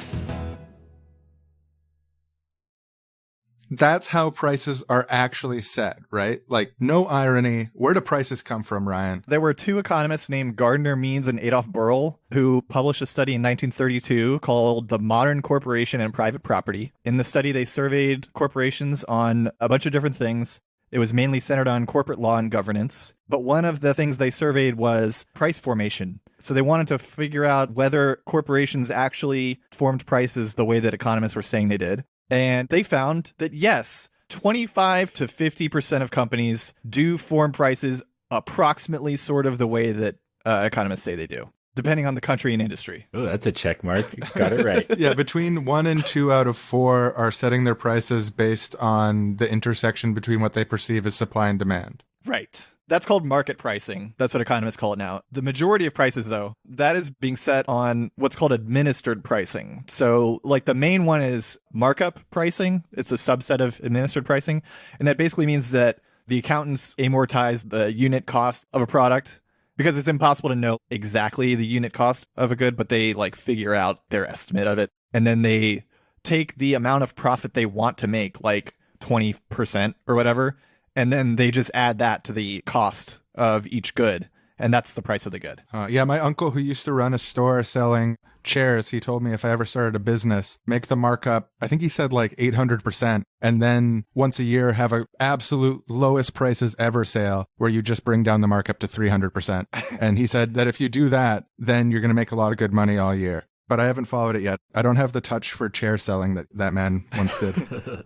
That's how prices are actually set, right? Like, no irony. Where do prices come from, Ryan? There were 2 economists named Gardner Means and Adolf Berle who published a study in 1932 called The Modern Corporation and Private Property. In the study, they surveyed corporations on a bunch of different things. It was mainly centered on corporate law and governance. But one of the things they surveyed was price formation. So they wanted to figure out whether corporations actually formed prices the way that economists were saying they did. And they found that, yes, 25 to 50% of companies do form prices approximately sort of the way that economists say they do, depending on the country and industry. Oh, that's a check mark. Got it right. Yeah, between 1 and 2 out of 4 are setting their prices based on the intersection between what they perceive as supply and demand. Right. That's called market pricing. That's what economists call it now. The majority of prices, though, that is being set on what's called administered pricing. So, like, the main one is markup pricing. It's a subset of administered pricing. And that basically means that the accountants amortize the unit cost of a product because it's impossible to know exactly the unit cost of a good, but they, like, figure out their estimate of it. And then they take the amount of profit they want to make, like 20% or whatever, and then they just add that to the cost of each good. And that's the price of the good. Yeah, my uncle who used to run a store selling chairs, he told me if I ever started a business, make the markup, I think he said like 800%. And then once a year have a absolute lowest prices ever sale where you just bring down the markup to 300%. And he said that if you do that, then you're going to make a lot of good money all year. But I haven't followed it yet. I don't have the touch for chair selling that man once did.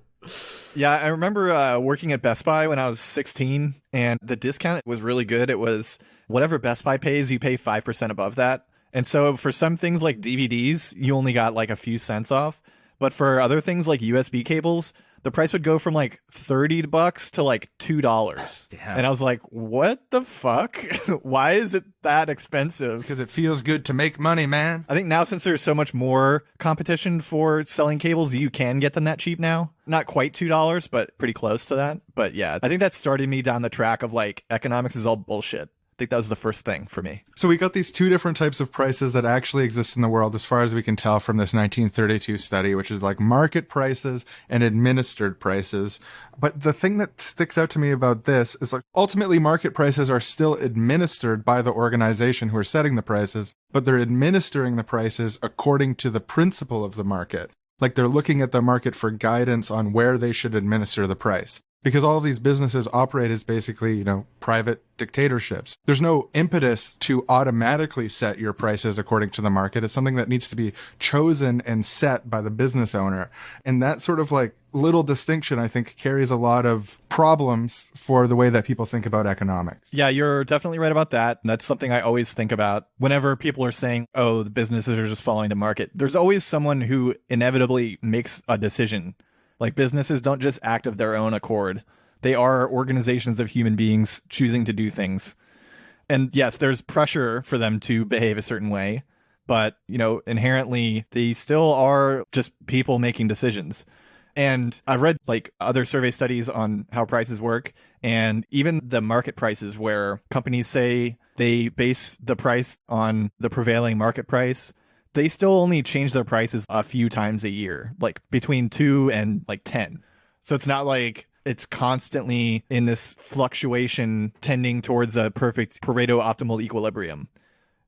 Yeah, I remember working at Best Buy when I was 16, and the discount was really good. It was whatever Best Buy pays, you pay 5% above that. And so for some things like DVDs, you only got like a few cents off. But for other things like USB cables, the price would go from like $30 to like $2. Damn. And I was like, what the fuck? Why is it that expensive? Because it feels good to make money, man. I think now, since there's so much more competition for selling cables, you can get them that cheap now. Not quite $2, but pretty close to that. But yeah, I think that started me down the track of like, economics is all bullshit. I think that was the first thing for me. So we got these 2 different types of prices that actually exist in the world as far as we can tell from this 1932 study, which is like market prices and administered prices. But the thing that sticks out to me about this is like ultimately market prices are still administered by the organization who are setting the prices, but they're administering the prices according to the principle of the market. Like they're looking at the market for guidance on where they should administer the price. Because all of these businesses operate as basically, private dictatorships. There's no impetus to automatically set your prices according to the market. It's something that needs to be chosen and set by the business owner. And that sort of like little distinction, I think, carries a lot of problems for the way that people think about economics. Yeah, you're definitely right about that. That's something I always think about whenever people are saying, oh, the businesses are just following the market. There's always someone who inevitably makes a decision. Like, businesses don't just act of their own accord. They are organizations of human beings choosing to do things. And yes, there's pressure for them to behave a certain way, but, inherently, they still are just people making decisions. And I've read like other survey studies on how prices work, and even the market prices where companies say they base the price on the prevailing market price, they still only change their prices a few times a year, like between 2 and like 10. So it's not like it's constantly in this fluctuation tending towards a perfect Pareto optimal equilibrium.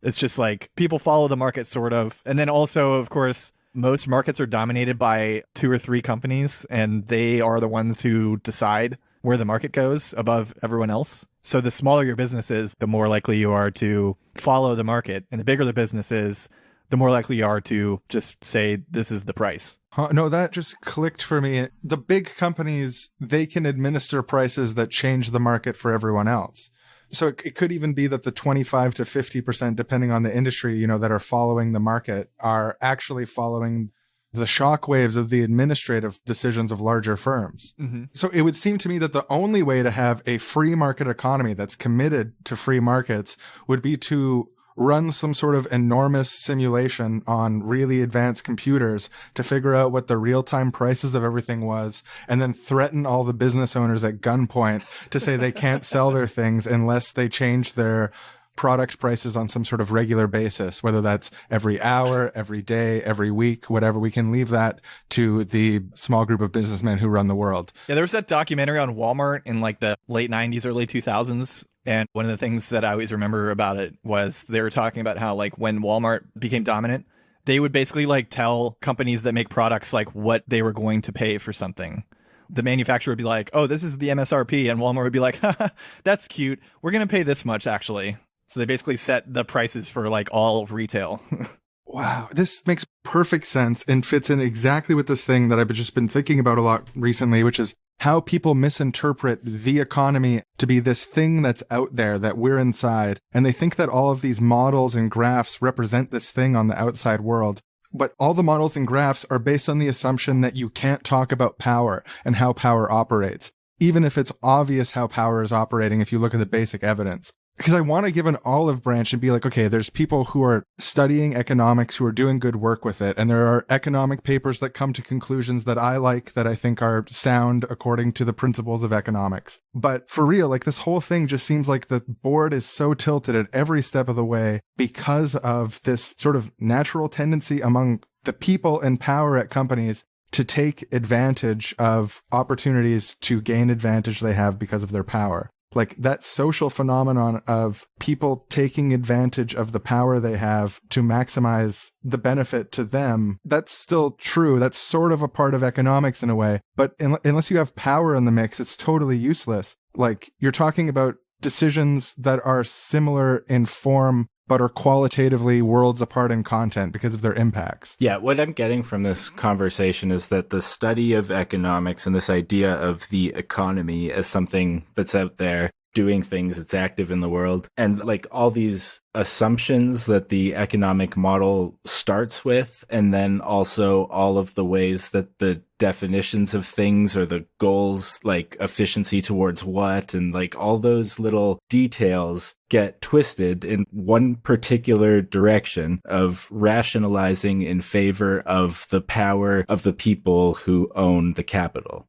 It's just like people follow the market sort of. And then also, of course, most markets are dominated by 2 or 3 companies, and they are the ones who decide where the market goes above everyone else. So the smaller your business is, the more likely you are to follow the market. And the bigger the business is, the more likely you are to just say, this is the price. No, that just clicked for me. The big companies, they can administer prices that change the market for everyone else. So it could even be that the 25 to 50%, depending on the industry, that are following the market are actually following the shockwaves of the administrative decisions of larger firms. Mm-hmm. So it would seem to me that the only way to have a free market economy that's committed to free markets would be to run some sort of enormous simulation on really advanced computers to figure out what the real-time prices of everything was, and then threaten all the business owners at gunpoint to say they can't sell their things unless they change their product prices on some sort of regular basis, whether that's every hour, every day, every week, whatever. We can leave that to the small group of businessmen who run the world. Yeah, there was that documentary on Walmart in like the late 90s, early 2000s. And one of the things that I always remember about it was they were talking about how, like, when Walmart became dominant, they would basically like tell companies that make products like what they were going to pay for something. The manufacturer would be like, oh, this is the MSRP. And Walmart would be like, haha, that's cute. We're going to pay this much, actually. So they basically set the prices for like all of retail. Wow, this makes perfect sense and fits in exactly with this thing that I've just been thinking about a lot recently, which is how people misinterpret the economy to be this thing that's out there that we're inside. And they think that all of these models and graphs represent this thing on the outside world. But all the models and graphs are based on the assumption that you can't talk about power and how power operates, even if it's obvious how power is operating if you look at the basic evidence. Because I want to give an olive branch and be like, okay, there's people who are studying economics who are doing good work with it. And there are economic papers that come to conclusions that I like, that I think are sound according to the principles of economics. But for real, like, this whole thing just seems like the board is so tilted at every step of the way because of this sort of natural tendency among the people in power at companies to take advantage of opportunities to gain advantage they have because of their power. Like, that social phenomenon of people taking advantage of the power they have to maximize the benefit to them, that's still true. That's sort of a part of economics in a way. But unless you have power in the mix, it's totally useless. Like, you're talking about decisions that are similar in form, but are qualitatively worlds apart in content because of their impacts. Yeah, what I'm getting from this conversation is that the study of economics and this idea of the economy as something that's out there doing things, it's active in the world, and like all these assumptions that the economic model starts with, and then also all of the ways that the definitions of things or the goals, like efficiency towards what, and like all those little details get twisted in one particular direction of rationalizing in favor of the power of the people who own the capital.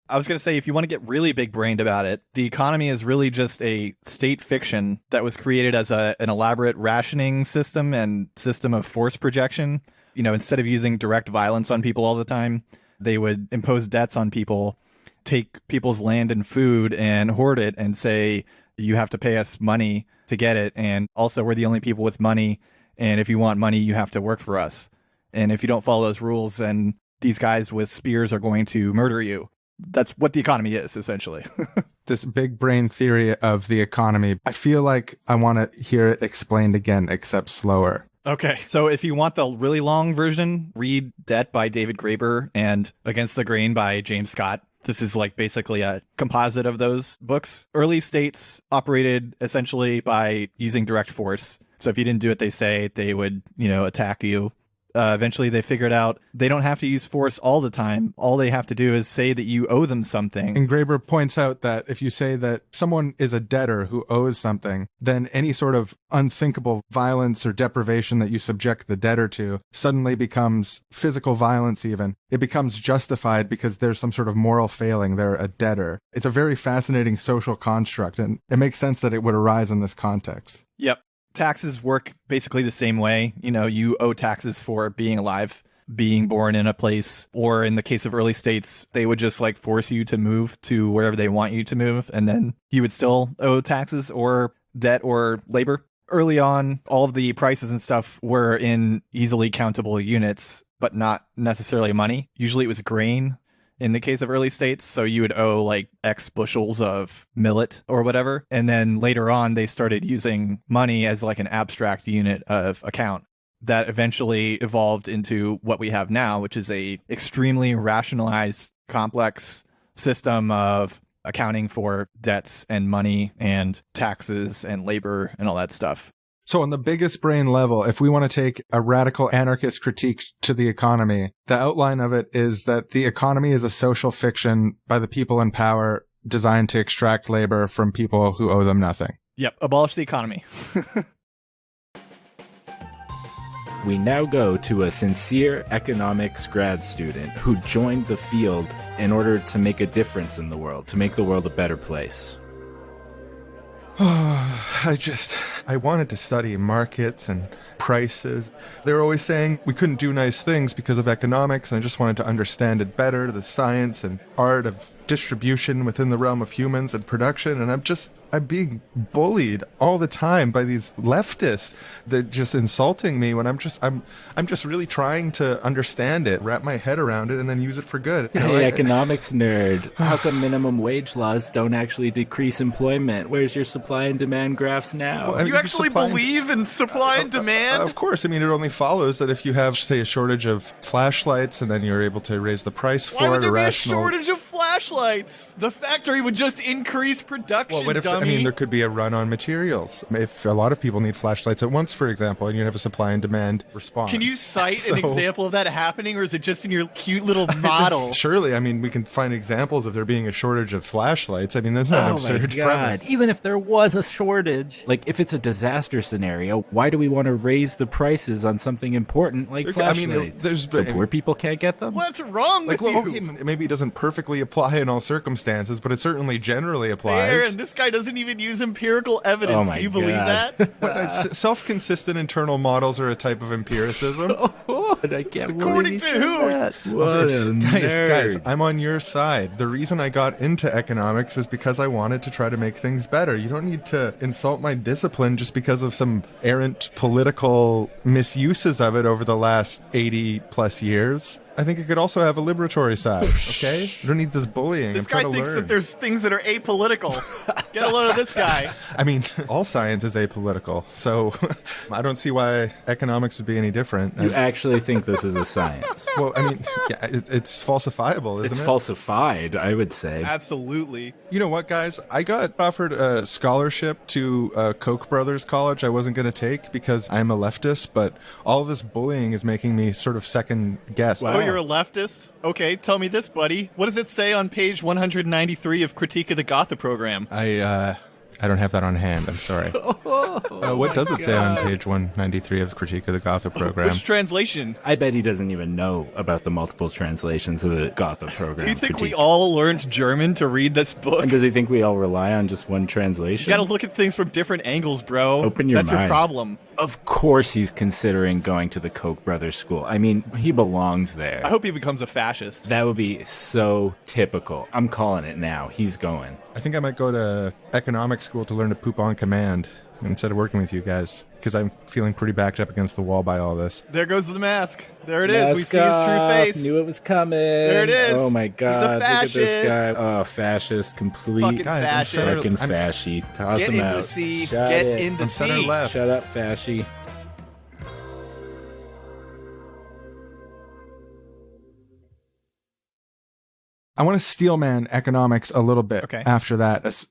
I was going to say, if you want to get really big brained about it, the economy is really just a state fiction that was created as an elaborate rationing system and system of force projection. Instead of using direct violence on people all the time, they would impose debts on people, take people's land and food and hoard it and say, you have to pay us money to get it. And also, we're the only people with money. And if you want money, you have to work for us. And if you don't follow those rules, then these guys with spears are going to murder you. That's what the economy is, essentially. This big brain theory of the economy, I feel like I want to hear it explained again, except slower. Okay, so if you want the really long version, read Debt by David Graeber and Against the Grain by James Scott. This is like basically a composite of those books. Early states operated essentially by using direct force. So if you didn't do what they say, they would, attack you. Eventually they figured out they don't have to use force all the time. All they have to do is say that you owe them something. And Graeber points out that if you say that someone is a debtor who owes something, then any sort of unthinkable violence or deprivation that you subject the debtor to suddenly becomes physical violence even. It becomes justified because there's some sort of moral failing. They're a debtor. It's a very fascinating social construct, and it makes sense that it would arise in this context. Yep. Taxes work basically the same way. You owe taxes for being alive, being born in a place, or in the case of early states, they would just like force you to move to wherever they want you to move, and then you would still owe taxes or debt or labor. Early on, all of the prices and stuff were in easily countable units, but not necessarily money. Usually it was grain. In the case of early states, so you would owe like X bushels of millet or whatever. And then later on, they started using money as like an abstract unit of account that eventually evolved into what we have now, which is a extremely rationalized, complex system of accounting for debts and money and taxes and labor and all that stuff. So on the biggest brain level, if we want to take a radical anarchist critique to the economy, the outline of it is that the economy is a social fiction by the people in power designed to extract labor from people who owe them nothing. Yep, abolish the economy. We now go to a sincere economics grad student who joined the field in order to make a difference in the world, to make the world a better place. I wanted to study markets and prices. They were always saying we couldn't do nice things because of economics, and I just wanted to understand it better, the science and art of distribution within the realm of humans and production, and I'm being bullied all the time by these leftists. They're just insulting me when I'm just really trying to understand it, wrap my head around it, and then use it for good. Hey, economics nerd, how come minimum wage laws don't actually decrease employment? Where's your supply and demand graphs now? Well, I mean, you actually believe in supply and demand? Of course. I mean, it only follows that if you have, say, a shortage of flashlights and then you're able to raise the price for it. Why would there be a shortage of flashlights? The factory would just increase production, Well, what if, dummy. I mean, there could be a run on materials. If a lot of people need flashlights at once, for example, and you have a supply and demand response. Can you cite an example of that happening, or is it just in your cute little model? Surely, I mean, we can find examples of there being a shortage of flashlights. I mean, that's not an absurd premise. Even if there was a shortage, like if it's a disaster scenario, why do we want to raise the prices on something important like flashlights? So poor people can't get them? What's wrong with you? Okay, maybe it doesn't perfectly apply in all circumstances, but it certainly generally applies. Aaron, this guy doesn't even use empirical evidence. Oh my Can you believe God. that? Self-consistent internal models are a type of empiricism. I can't According believe he to said who? that. What a Guys, nerd. I'm on your side. The reason I got into economics was because I wanted to try to make things better. You don't need to insult my discipline just because of some errant political misuses of it over the last 80 plus years. I think it could also have a liberatory side, okay? You don't need this bullying. This guy thinks that there's things that are apolitical. Get a load of this guy. I mean, all science is apolitical, so I don't see why economics would be any different. You actually think this is a science? Well, I mean, yeah, it's falsifiable, isn't it? It's falsified, I would say. Absolutely. You know what, guys? I got offered a scholarship to Koch brothers college I wasn't going to take because I'm a leftist, but all this bullying is making me sort of second guess. Wow. Oh, you're a leftist? Okay, tell me this, buddy. What does it say on page 193 of Critique of the Gotha program? I don't have that on hand. I'm sorry. What does it say on page 193 of Critique of the Gotha program? Which translation? I bet he doesn't even know about the multiple translations of the Gotha program. Do you think we all learned German to read this book? And does he think we all rely on just one translation? You gotta look at things from different angles, bro. Open your That's mind. your problem. Of course he's considering going to the Koch brothers school. I mean, he belongs there. I hope he becomes a fascist. That would be so typical. I'm calling it now. He's going. I think I might go to economics school to learn to poop on command instead of working with you guys, because I'm feeling pretty backed up against the wall by all this. There goes the mask. There it is. We see his true face. Knew it was coming. There it is. Oh my God. He's a fascist. Look at this guy. Oh, fascist. Complete. Fucking Guys, fascist. Fucking fasci. Toss Get him in out. the sea. Shut Get it. in the I'm center sea. left. Shut up, fasci. I want to steelman economics a little bit after that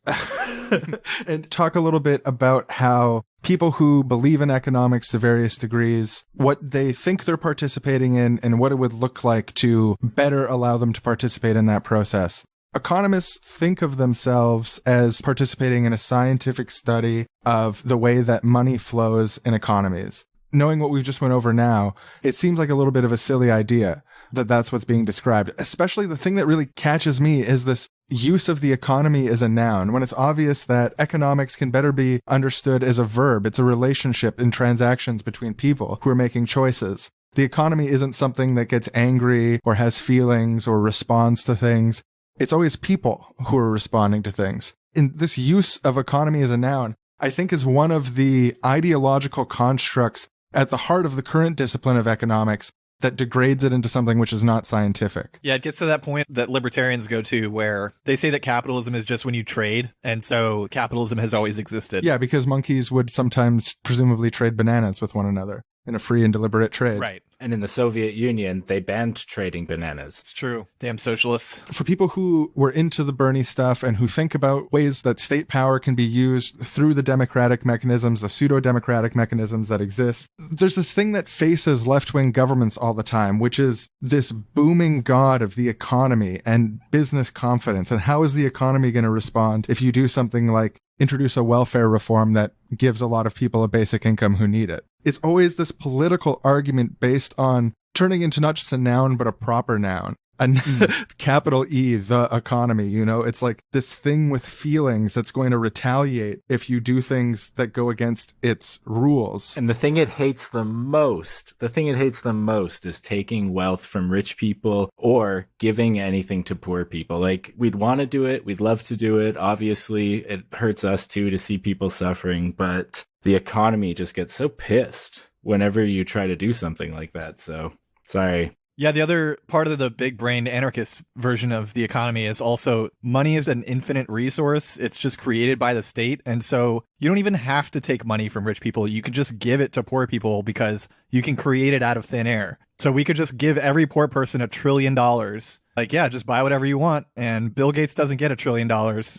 and talk a little bit about how people who believe in economics to various degrees, what they think they're participating in and what it would look like to better allow them to participate in that process. Economists think of themselves as participating in a scientific study of the way that money flows in economies. Knowing what we've just went over now, it seems like a little bit of a silly idea that that's what's being described. Especially the thing that really catches me is this use of the economy as a noun, when it's obvious that economics can better be understood as a verb. It's a relationship in transactions between people who are making choices. The economy isn't something that gets angry or has feelings or responds to things. It's always people who are responding to things. In this use of economy as a noun, I think is one of the ideological constructs at the heart of the current discipline of economics that degrades it into something which is not scientific. Yeah, it gets to that point that libertarians go to where they say that capitalism is just when you trade, and so capitalism has always existed. Yeah, because monkeys would sometimes presumably trade bananas with one another in a free and deliberate trade. Right. And in the Soviet Union, they banned trading bananas. It's true. Damn socialists. For people who were into the Bernie stuff and who think about ways that state power can be used through the democratic mechanisms, the pseudo-democratic mechanisms that exist, there's this thing that faces left-wing governments all the time, which is this booming god of the economy and business confidence. And how is the economy going to respond if you do something like introduce a welfare reform that gives a lot of people a basic income who need it? It's always this political argument based on turning into not just a noun, but a proper noun. And capital E, the economy, you know, it's like this thing with feelings that's going to retaliate if you do things that go against its rules. And the thing it hates the most is taking wealth from rich people or giving anything to poor people. Like, we'd want to do it. We'd love to do it. Obviously, it hurts us too to see people suffering, but the economy just gets so pissed whenever you try to do something like that. So, sorry. Yeah, the other part of the big-brained anarchist version of the economy is also money is an infinite resource. It's just created by the state. And so you don't even have to take money from rich people. You could just give it to poor people because you can create it out of thin air. So we could just give every poor person $1 trillion. Like, yeah, just buy whatever you want. And Bill Gates doesn't get $1 trillion.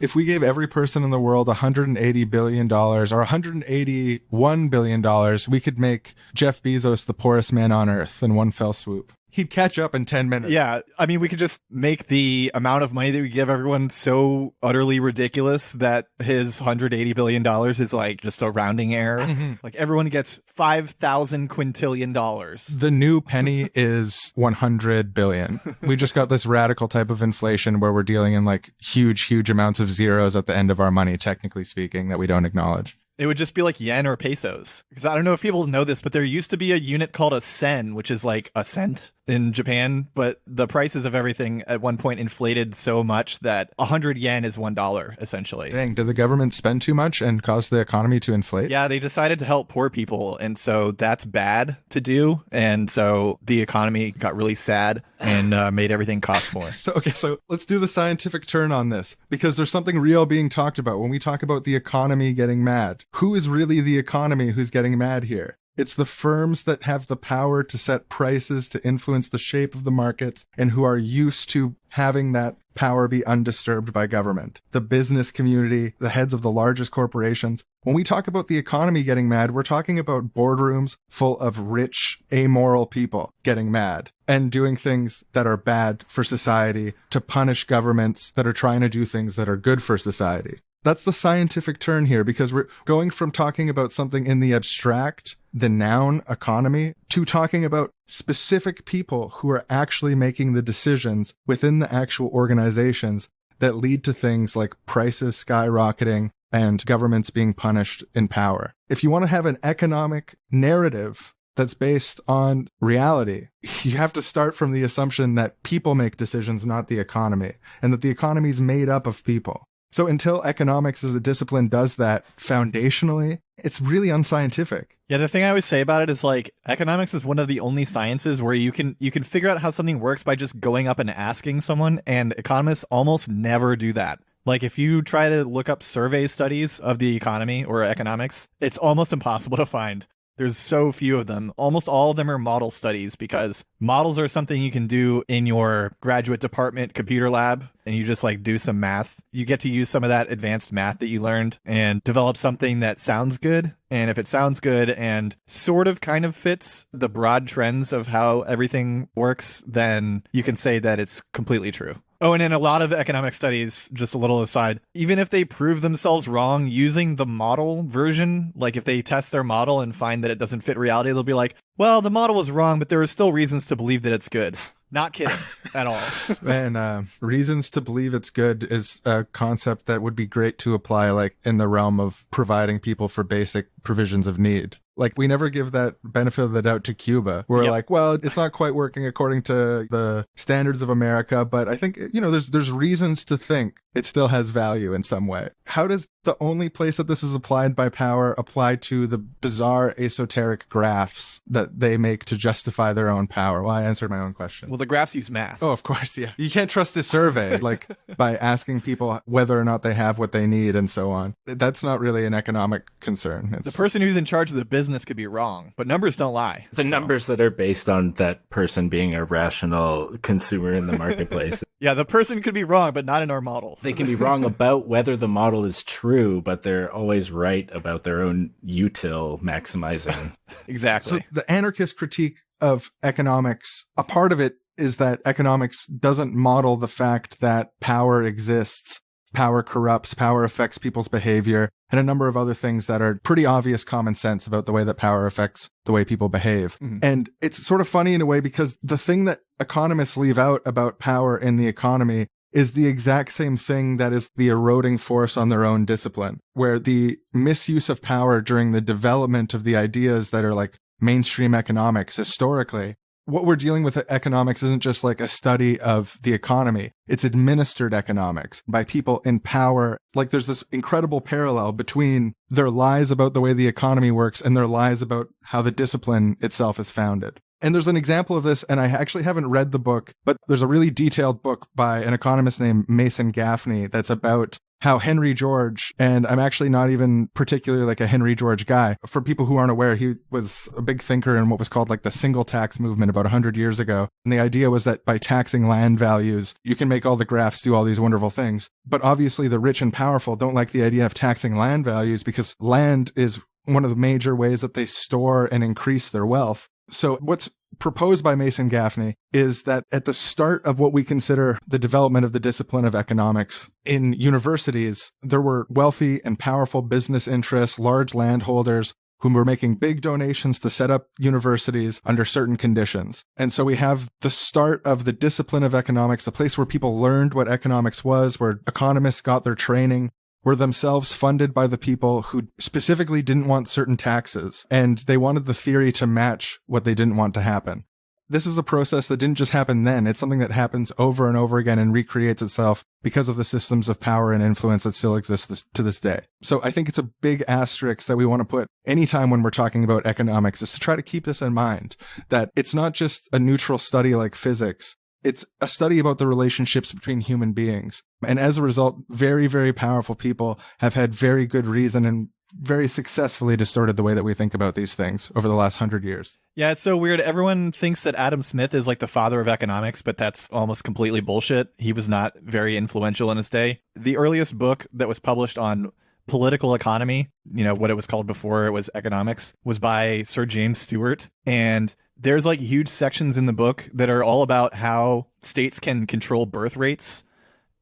If we gave every person in the world $180 billion or $181 billion, we could make Jeff Bezos the poorest man on earth in one fell swoop. He'd catch up in 10 minutes. Yeah, I mean, we could just make the amount of money that we give everyone so utterly ridiculous that his $180 billion is like just a rounding error. Like, everyone gets 5,000 quintillion dollars. The new penny is 100 billion. We just got this radical type of inflation where we're dealing in like huge amounts of zeros at the end of our money, technically speaking, that we don't acknowledge. It would just be like yen or pesos. Because I don't know if people know this, but there used to be a unit called a sen, which is like a cent in Japan. But the prices of everything at one point inflated so much that 100 yen is $1, essentially. Dang, did the government spend too much and cause the economy to inflate? Yeah, they decided to help poor people. And so that's bad to do. And so the economy got really sad and made everything cost more. So let's do the scientific turn on this, because there's something real being talked about when we talk about the economy getting mad. Who is really the economy who's getting mad here? It's the firms that have the power to set prices, to influence the shape of the markets, and who are used to having that power be undisturbed by government. The business community, the heads of the largest corporations. When we talk about the economy getting mad, we're talking about boardrooms full of rich, amoral people getting mad and doing things that are bad for society to punish governments that are trying to do things that are good for society. That's the scientific turn here, because we're going from talking about something in the abstract, the noun economy, to talking about specific people who are actually making the decisions within the actual organizations that lead to things like prices skyrocketing and governments being punished in power. If you want to have an economic narrative that's based on reality, you have to start from the assumption that people make decisions, not the economy, and that the economy is made up of people. So until economics as a discipline does that foundationally, it's really unscientific. Yeah, the thing I always say about it is like economics is one of the only sciences where you can figure out how something works by just going up and asking someone, and economists almost never do that. Like, if you try to look up survey studies of the economy or economics, it's almost impossible to find. There's so few of them. Almost all of them are model studies because models are something you can do in your graduate department computer lab and you just like do some math. You get to use some of that advanced math that you learned and develop something that sounds good. And if it sounds good and sort of kind of fits the broad trends of how everything works, then you can say that it's completely true. Oh, and in a lot of economic studies, just a little aside, even if they prove themselves wrong using the model version, like if they test their model and find that it doesn't fit reality, they'll be like, well, the model was wrong, but there are still reasons to believe that it's good. Not kidding at all. And reasons to believe it's good is a concept that would be great to apply like in the realm of providing people for basic provisions of need. Like, we never give that benefit of the doubt to Cuba. We're like, well, it's not quite working according to the standards of America, but I think, you know, there's reasons to think it still has value in some way. How does the only place that this is applied by power apply to the bizarre esoteric graphs that they make to justify their own power? Well, I answered my own question. Well, the graphs use math. Oh, of course, yeah. You can't trust this survey, like, by asking people whether or not they have what they need and so on. That's not really an economic concern. The person who's in charge of the business could be wrong, but numbers don't lie. The numbers that are based on that person being a rational consumer in the marketplace. Yeah, the person could be wrong, but not in our model. They can be wrong about whether the model is true, but they're always right about their own util maximizing. Exactly. So the anarchist critique of economics, a part of it is that economics doesn't model the fact that power exists. Power corrupts, power affects people's behavior, and a number of other things that are pretty obvious common sense about the way that power affects the way people behave. Mm-hmm. And it's sort of funny in a way because the thing that economists leave out about power in the economy is the exact same thing that is the eroding force on their own discipline, where the misuse of power during the development of the ideas that are like mainstream economics historically. What we're dealing with at economics isn't just like a study of the economy. It's administered economics by people in power. Like, there's this incredible parallel between their lies about the way the economy works and their lies about how the discipline itself is founded. And there's an example of this, and I actually haven't read the book, but there's a really detailed book by an economist named Mason Gaffney that's about how Henry George, and I'm actually not even particularly like a Henry George guy. For people who aren't aware, he was a big thinker in what was called like the single tax movement about 100 years ago. And the idea was that by taxing land values, you can make all the graphs do all these wonderful things. But obviously the rich and powerful don't like the idea of taxing land values because land is one of the major ways that they store and increase their wealth. So what's proposed by Mason Gaffney is that at the start of what we consider the development of the discipline of economics in universities, there were wealthy and powerful business interests, large landholders who were making big donations to set up universities under certain conditions. And so we have the start of the discipline of economics, the place where people learned what economics was, where economists got their training, were themselves funded by the people who specifically didn't want certain taxes, and they wanted the theory to match what they didn't want to happen. This is a process that didn't just happen then. It's something that happens over and over again and recreates itself because of the systems of power and influence that still exist to this day. So I think it's a big asterisk that we want to put anytime when we're talking about economics, is to try to keep this in mind, that it's not just a neutral study like physics. It's a study about the relationships between human beings. And as a result, very, very powerful people have had very good reason and very successfully distorted the way that we think about these things over the last 100 years. Yeah, it's so weird. Everyone thinks that Adam Smith is like the father of economics, but that's almost completely bullshit. He was not very influential in his day. The earliest book that was published on political economy, you know, what it was called before it was economics, was by Sir James Stewart. And there's like huge sections in the book that are all about how states can control birth rates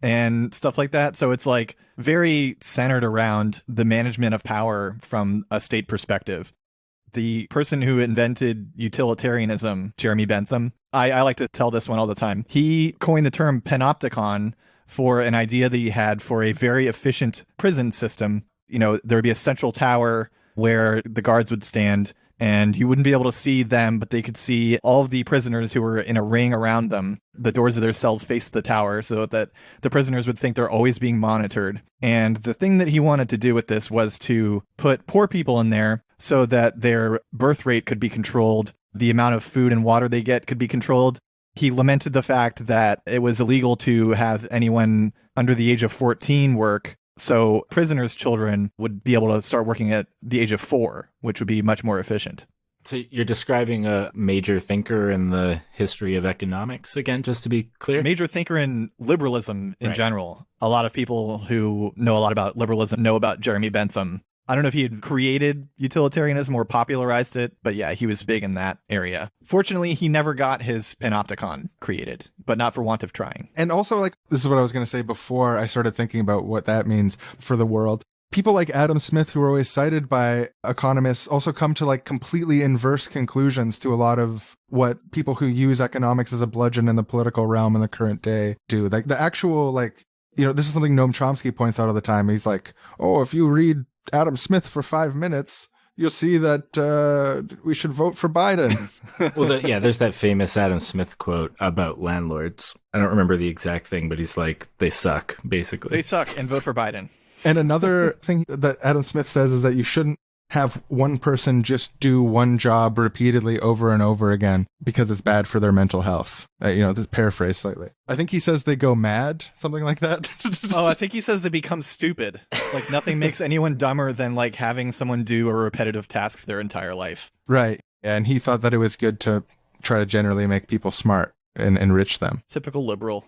and stuff like that. So it's like very centered around the management of power from a state perspective. The person who invented utilitarianism, Jeremy Bentham, I like to tell this one all the time. He coined the term panopticon for an idea that he had for a very efficient prison system. You know, there would be a central tower where the guards would stand, and you wouldn't be able to see them, but they could see all of the prisoners who were in a ring around them. The doors of their cells faced the tower so that the prisoners would think they're always being monitored. And the thing that he wanted to do with this was to put poor people in there so that their birth rate could be controlled, the amount of food and water they get could be controlled. He lamented the fact that it was illegal to have anyone under the age of 14 work So prisoners' children would be able to start working at the age of 4, which would be much more efficient. So you're describing a major thinker in the history of economics again, just to be clear? Major thinker in liberalism in Right. general. A lot of people who know a lot about liberalism know about Jeremy Bentham. I don't know if he had created utilitarianism or popularized it, but yeah, he was big in that area. Fortunately, he never got his panopticon created, but not for want of trying. And also, like, this is what I was going to say before I started thinking about what that means for the world. People like Adam Smith, who are always cited by economists, also come to like completely inverse conclusions to a lot of what people who use economics as a bludgeon in the political realm in the current day do. Like the actual, like, this is something Noam Chomsky points out all the time. He's like, oh, if you read Adam Smith for 5 minutes, you'll see that we should vote for Biden. Well, there's that famous Adam Smith quote about landlords. I don't remember the exact thing, but he's like, they suck, basically. They suck, and vote for Biden. And another thing that Adam Smith says is that you shouldn't have one person just do one job repeatedly over and over again because it's bad for their mental health. This is paraphrased slightly. I think he says they go mad, something like that. Oh, I think he says they become stupid. Like nothing makes anyone dumber than like having someone do a repetitive task their entire life. Right. And he thought that it was good to try to generally make people smart and enrich them. Typical liberal.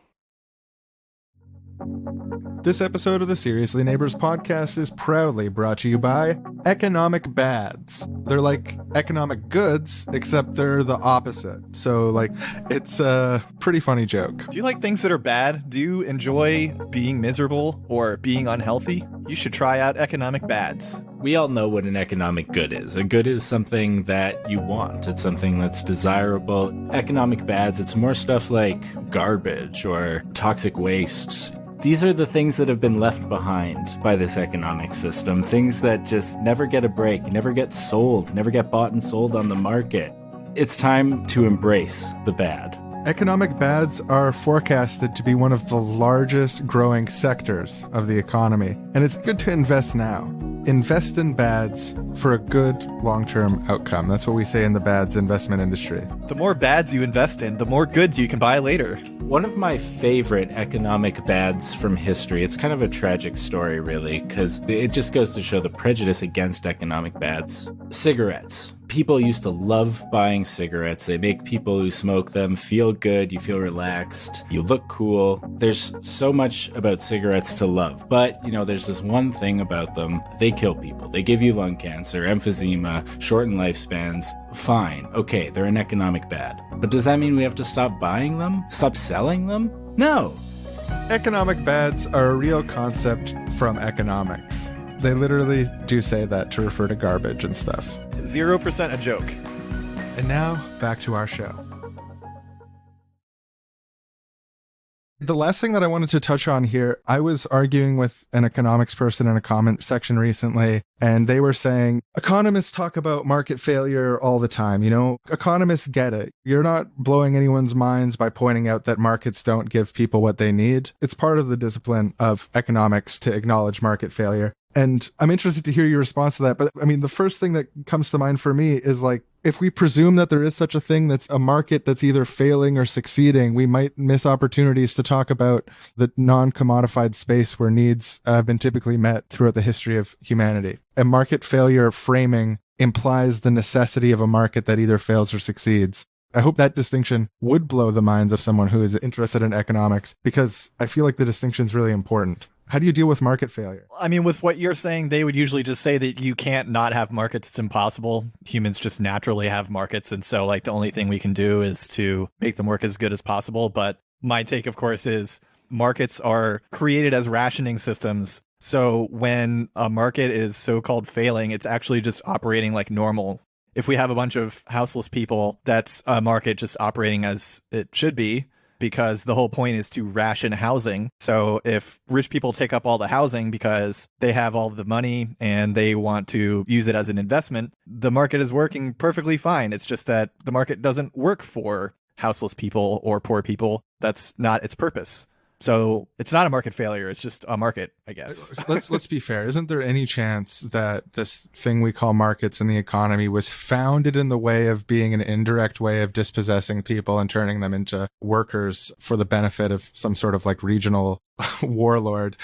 This episode of the Srsly Neighbors podcast is proudly brought to you by Economic Bads. They're like economic goods, except they're the opposite. So, like, it's a pretty funny joke. Do you like things that are bad? Do you enjoy being miserable or being unhealthy? You should try out Economic Bads. We all know what an economic good is. A good is something that you want. It's something that's desirable. Economic bads, it's more stuff like garbage or toxic wastes. These are the things that have been left behind by this economic system. Things that just never get a break, never get sold, never get bought and sold on the market. It's time to embrace the bad. Economic bads are forecasted to be one of the largest growing sectors of the economy, and it's good to invest now. Invest in bads for a good long-term outcome. That's what we say in the bads investment industry. The more bads you invest in, the more goods you can buy later. One of my favorite economic bads from history, it's kind of a tragic story, really, because it just goes to show the prejudice against economic bads. Cigarettes. People used to love buying cigarettes. They make people who smoke them feel good, you feel relaxed, you look cool. There's so much about cigarettes to love, but, there's this one thing about them. They kill people. They give you lung cancer, emphysema, shorten lifespans. Fine, okay, they're an economic bad. But does that mean we have to stop buying them? Stop selling them? No. Economic bads are a real concept from economics. They literally do say that to refer to garbage and stuff. 0% a joke. And now, back to our show. The last thing that I wanted to touch on here, I was arguing with an economics person in a comment section recently, and they were saying, economists talk about market failure all the time. Economists get it. You're not blowing anyone's minds by pointing out that markets don't give people what they need. It's part of the discipline of economics to acknowledge market failure. And I'm interested to hear your response to that. But the first thing that comes to mind for me is like, if we presume that there is such a thing that's a market that's either failing or succeeding, we might miss opportunities to talk about the non-commodified space where needs have been typically met throughout the history of humanity. A market failure framing implies the necessity of a market that either fails or succeeds. I hope that distinction would blow the minds of someone who is interested in economics, because I feel like the distinction is really important. How do you deal with market failure? With what you're saying, they would usually just say that you can't not have markets. It's impossible. Humans just naturally have markets. And so the only thing we can do is to make them work as good as possible. But my take, of course, is markets are created as rationing systems. So when a market is so-called failing, it's actually just operating like normal. If we have a bunch of houseless people, that's a market just operating as it should be, because the whole point is to ration housing. So if rich people take up all the housing because they have all the money and they want to use it as an investment, the market is working perfectly fine. It's just that the market doesn't work for houseless people or poor people. That's not its purpose. So it's not a market failure. It's just a market, I guess. Let's be fair. Isn't there any chance that this thing we call markets in the economy was founded in the way of being an indirect way of dispossessing people and turning them into workers for the benefit of some sort of like regional warlord?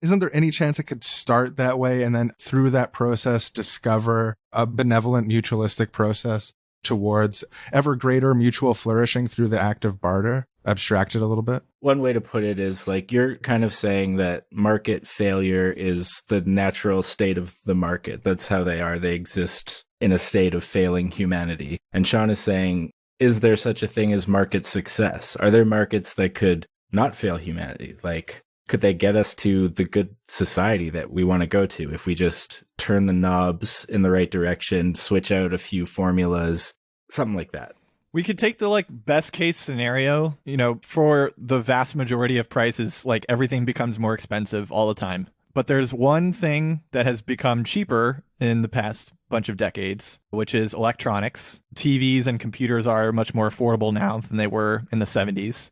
Isn't there any chance it could start that way and then through that process discover a benevolent mutualistic process towards ever greater mutual flourishing through the act of barter? Abstracted a little bit. One way to put it is like you're kind of saying that market failure is the natural state of the market. That's how they are. They exist in a state of failing humanity. And Shawn is saying, is there such a thing as market success? Are there markets that could not fail humanity? Like, could they get us to the good society that we want to go to if we just turn the knobs in the right direction, switch out a few formulas, something like that? We could take the like best case scenario, for the vast majority of prices, like everything becomes more expensive all the time. But there's one thing that has become cheaper in the past bunch of decades, which is electronics. TVs and computers are much more affordable now than they were in the 70s.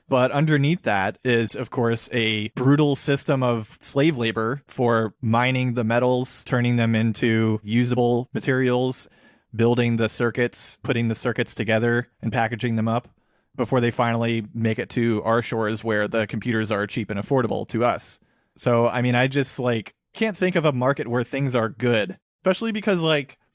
But underneath that is, of course, a brutal system of slave labor for mining the metals, turning them into usable materials, building the circuits, putting the circuits together and packaging them up before they finally make it to our shores where the computers are cheap and affordable to us. So, I mean, I just can't think of a market where things are good, especially because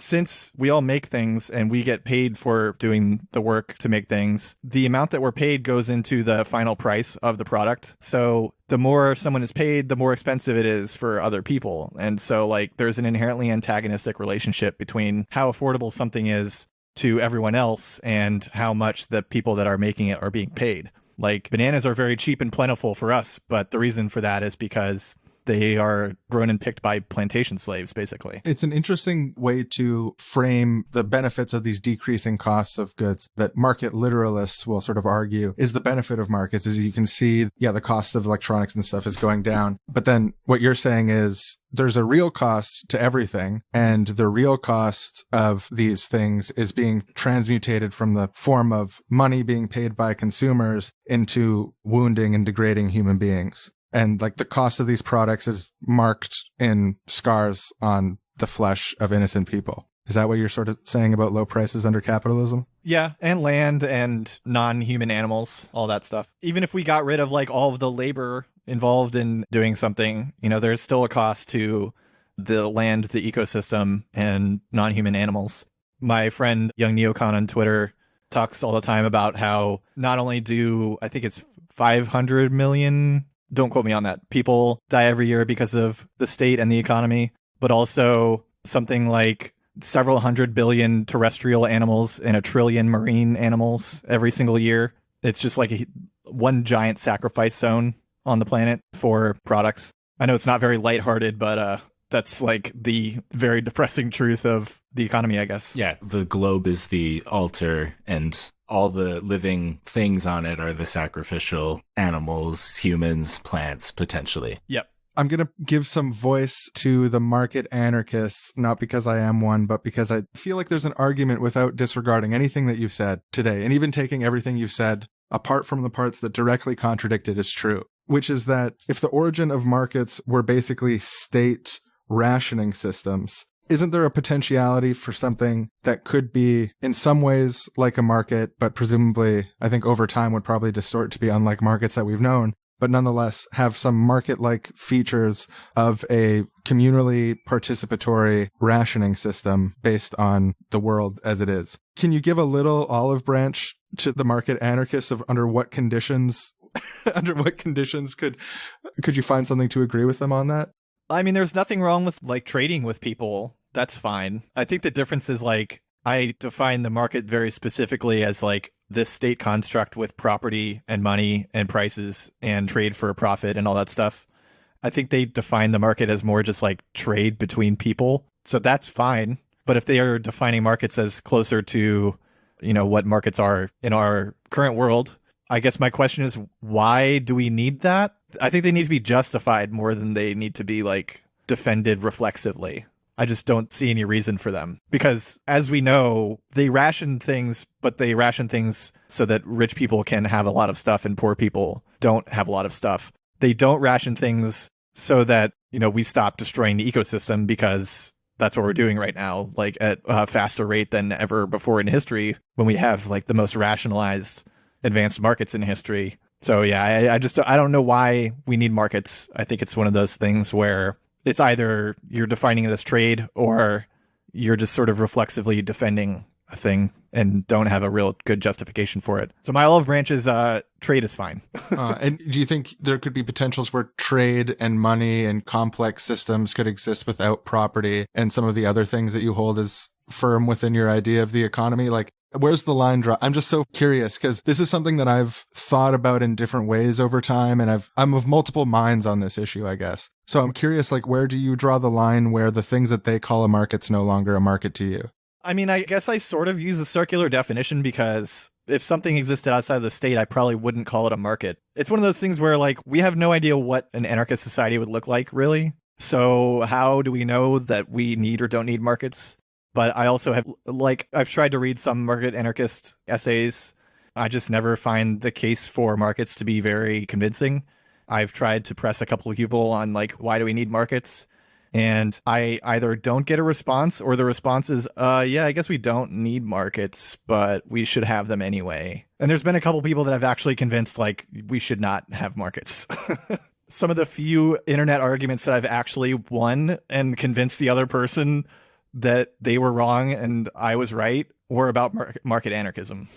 since we all make things and we get paid for doing the work to make things, the amount that we're paid goes into the final price of the product. So the more someone is paid, the more expensive it is for other people. And so there's an inherently antagonistic relationship between how affordable something is to everyone else and how much the people that are making it are being paid. Like bananas are very cheap and plentiful for us, but the reason for that is because they are grown and picked by plantation slaves, basically. It's an interesting way to frame the benefits of these decreasing costs of goods that market literalists will sort of argue is the benefit of markets. As you can see, the cost of electronics and stuff is going down. But then what you're saying is there's a real cost to everything, and the real cost of these things is being transmutated from the form of money being paid by consumers into wounding and degrading human beings. And the cost of these products is marked in scars on the flesh of innocent people. Is that what you're sort of saying about low prices under capitalism? Yeah, and land and non-human animals, all that stuff. Even if we got rid of all of the labor involved in doing something, there's still a cost to the land, the ecosystem, and non-human animals. My friend Young Neocon on Twitter talks all the time about how not only do, I think it's 500 million, don't quote me on that, people die every year because of the state and the economy, but also something like several hundred billion terrestrial animals and 1 trillion marine animals every single year. It's just one giant sacrifice zone on the planet for products. I know it's not very lighthearted, but that's the very depressing truth of the economy, I guess. Yeah, the globe is the altar and all the living things on it are the sacrificial animals, humans, plants, potentially. Yep. I'm going to give some voice to the market anarchists, not because I am one, but because I feel like there's an argument without disregarding anything that you've said today, and even taking everything you've said apart from the parts that directly contradict it is true, which is that if the origin of markets were basically state rationing systems, isn't there a potentiality for something that could be in some ways like a market, but presumably I think over time would probably distort to be unlike markets that we've known, but nonetheless have some market-like features of a communally participatory rationing system based on the world as it is? Can you give a little olive branch to the market anarchists of under what conditions could you find something to agree with them on that? I mean, there's nothing wrong with trading with people. That's fine. I think the difference is I define the market very specifically as this state construct with property and money and prices and trade for a profit and all that stuff. I think they define the market as more just trade between people. So that's fine. But if they are defining markets as closer to, what markets are in our current world, I guess my question is, why do we need that? I think they need to be justified more than they need to be defended reflexively. I just don't see any reason for them because, as we know, they ration things, but they ration things so that rich people can have a lot of stuff and poor people don't have a lot of stuff. They don't ration things so that, we stop destroying the ecosystem, because that's what we're doing right now, at a faster rate than ever before in history, when we have the most rationalized advanced markets in history. So yeah, I don't know why we need markets. I think it's one of those things where it's either you're defining it as trade or you're just sort of reflexively defending a thing and don't have a real good justification for it. So my olive branch is trade is fine. And do you think there could be potentials where trade and money and complex systems could exist without property and some of the other things that you hold as firm within your idea of the economy? Like, where's the line draw? I'm just so curious because this is something that I've thought about in different ways over time, and I'm of multiple minds on this issue, I guess. So I'm curious, like, where do you draw the line where the things that they call a market's no longer a market to you? I mean, I guess I sort of use a circular definition because if something existed outside of the state, I probably wouldn't call it a market. It's one of those things where, like, we have no idea what an anarchist society would look like, really. So how do we know that we need or don't need markets? But I also have, like, I've tried to read some market anarchist essays. I just never find the case for markets to be very convincing. I've tried to press a couple of people on, like, why do we need markets? And I either don't get a response or the response is, yeah, I guess we don't need markets, but we should have them anyway. And there's been a couple people that I've actually convinced, like, we should not have markets. Some of the few internet arguments that I've actually won and convinced the other person that they were wrong and I was right were about market anarchism.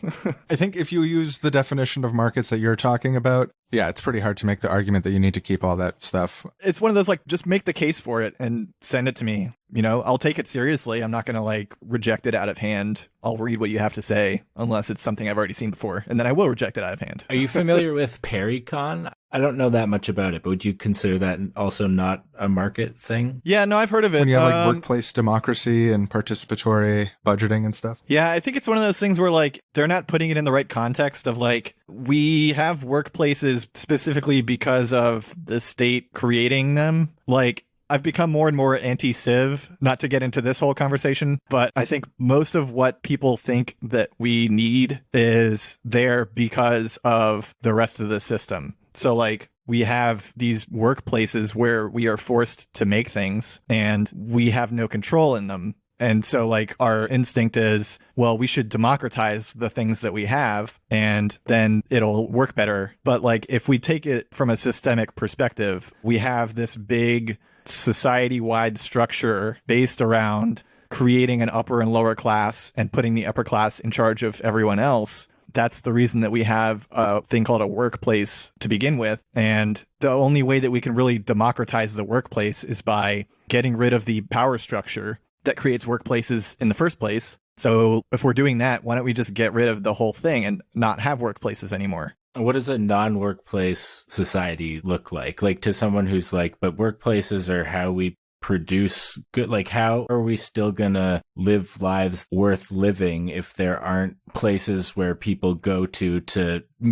I think if you use the definition of markets that you're talking about, yeah, it's pretty hard to make the argument that you need to keep all that stuff. It's one of those, like, just make the case for it and send it to me. You know, I'll take it seriously. I'm not going to, like, reject it out of hand. I'll read what you have to say unless it's something I've already seen before, and then I will reject it out of hand. Are you familiar with Pericon? I don't know that much about it, but would you consider that also not a market thing? Yeah, no, I've heard of it. When you have, like, workplace democracy and participatory budgeting and stuff? Yeah, I think it's one of those things where, like, they're not putting it in the right context of, like, we have workplaces specifically because of the state creating them. Like, I've become more and more anti-civ, not to get into this whole conversation, but I think most of what people think that we need is there because of the rest of the system. So, like, we have these workplaces where we are forced to make things and we have no control in them. And so, like, our instinct is, well, we should democratize the things that we have and then it'll work better. But, like, if we take it from a systemic perspective, we have this big society-wide structure based around creating an upper and lower class and putting the upper class in charge of everyone else. That's the reason that we have a thing called a workplace to begin with. And the only way that we can really democratize the workplace is by getting rid of the power structure that creates workplaces in the first place. So if we're doing that, why don't we just get rid of the whole thing and not have workplaces anymore? What does a non-workplace society look like? Like, to someone who's like, but workplaces are how we produce good. Like, how are we still gonna live lives worth living if there aren't places where people go to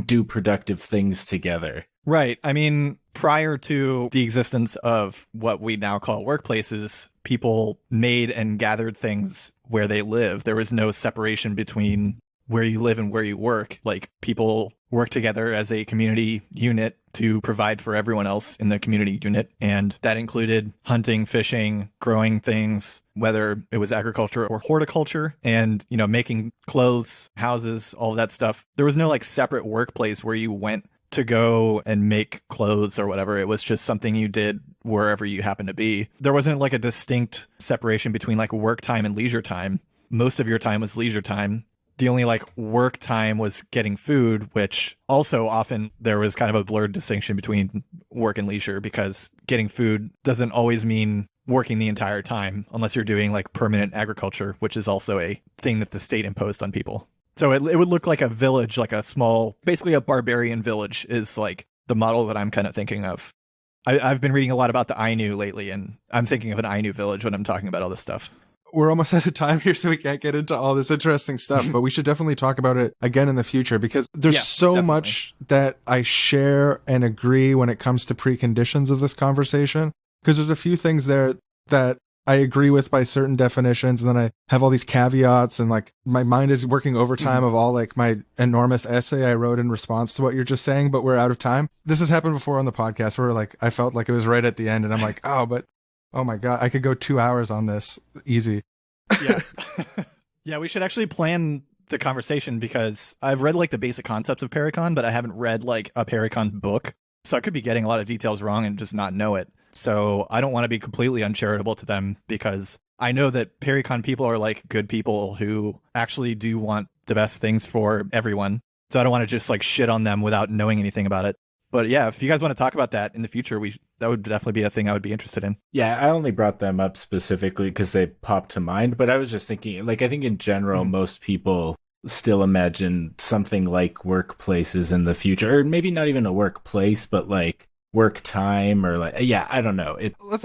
do productive things together? Right. I mean, prior to the existence of what we now call workplaces, people made and gathered things where they live. There was no separation between where you live and where you work. Like, people work together as a community unit to provide for everyone else in the community unit. And that included hunting, fishing, growing things, whether it was agriculture or horticulture, and, you know, making clothes, houses, all of that stuff. There was no, like, separate workplace where you went to go and make clothes or whatever. It was just something you did wherever you happened to be. There wasn't, like, a distinct separation between, like, work time and leisure time. Most of your time was leisure time. The only, like, work time was getting food, which also often there was kind of a blurred distinction between work and leisure, because getting food doesn't always mean working the entire time unless you're doing, like, permanent agriculture, which is also a thing that the state imposed on people. So it would look like a village, like a small, basically a barbarian village is, like, the model that I'm kind of thinking of. I've been reading a lot about the Ainu lately, and I'm thinking of an Ainu village when I'm talking about all this stuff. We're almost out of time here, so we can't get into all this interesting stuff, but we should definitely talk about it again in the future, because there's so much that I share and agree when it comes to preconditions of this conversation, because there's a few things there that I agree with by certain definitions, and then I have all these caveats, and, like, my mind is working overtime of all, like, my enormous essay I wrote in response to what you're just saying, but we're out of time. This has happened before on the podcast where, like, I felt like it was right at the end, and I'm like, oh my God, I could go 2 hours on this easy. Yeah. Yeah, we should actually plan the conversation because I've read like the basic concepts of Pericon, but I haven't read like a Pericon book. So I could be getting a lot of details wrong and just not know it. So I don't want to be completely uncharitable to them because I know that Pericon people are like good people who actually do want the best things for everyone. So I don't want to just like shit on them without knowing anything about it. But yeah, if you guys want to talk about that in the future, that would definitely be a thing I would be interested in. Yeah, I only brought them up specifically because they popped to mind. But I was just thinking, like, I think in general, most people still imagine something like workplaces in the future, or maybe not even a workplace, but like work time or like, yeah, I don't know.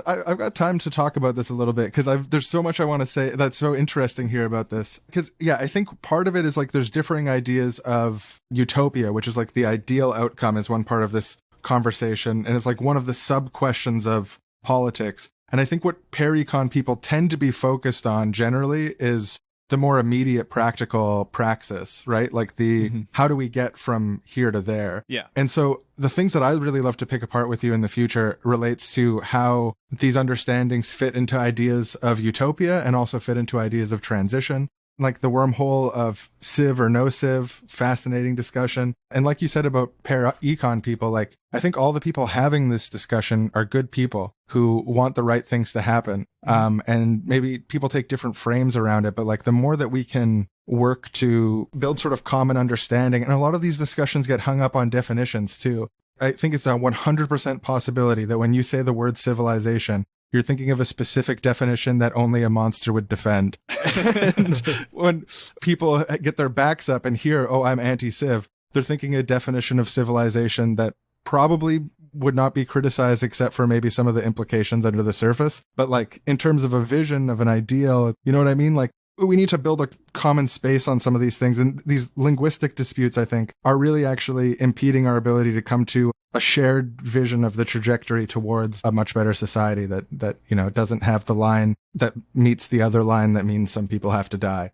I've got time to talk about this a little bit because there's so much I want to say that's so interesting here about this. Because yeah, I think part of it is like there's differing ideas of utopia, which is like the ideal outcome is one part of this conversation, and it's like one of the sub questions of politics. And I think what Pericon people tend to be focused on generally is the more immediate practical praxis, right? Like the how do we get from here to there? Yeah. And so the things that I really love to pick apart with you in the future relates to how these understandings fit into ideas of utopia and also fit into ideas of transition. Like the wormhole of civ or no civ, fascinating discussion. And like you said about econ people, like I think all the people having this discussion are good people who want the right things to happen. And maybe people take different frames around it, but like the more that we can work to build sort of common understanding, and a lot of these discussions get hung up on definitions too. I think it's a 100% possibility that when you say the word civilization, you're thinking of a specific definition that only a monster would defend. And when people get their backs up and hear, oh, I'm anti-civ, they're thinking a definition of civilization that probably would not be criticized except for maybe some of the implications under the surface. But like in terms of a vision of an ideal, you know what I mean? Like we need to build a common space on some of these things. And these linguistic disputes, I think, are really actually impeding our ability to come to a shared vision of the trajectory towards a much better society that you know, doesn't have the line that meets the other line that means some people have to die.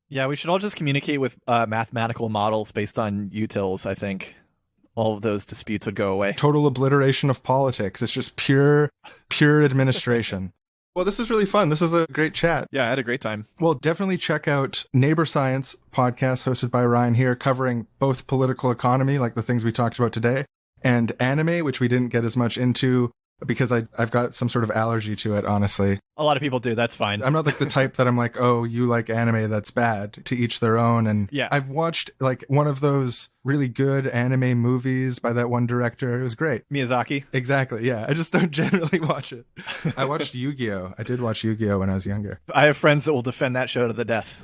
Yeah, we should all just communicate with mathematical models based on utils, I think. All of those disputes would go away. Total obliteration of politics. It's just pure administration. Well, this is really fun. This is a great chat. Yeah, I had a great time. Well, definitely check out Neighbor Science podcast hosted by Ryan here, covering both political economy, like the things we talked about today, and anime, which we didn't get as much into because I've got some sort of allergy to it, honestly. A lot of people do. That's fine. I'm not like the type that I'm like, oh, you like anime, that's bad. To each their own. And yeah, I've watched like one of those really good anime movies by that one director. It was great. Miyazaki. Exactly. Yeah. I just don't generally watch it. I watched Yu-Gi-Oh! I did watch Yu-Gi-Oh! When I was younger. I have friends that will defend that show to the death.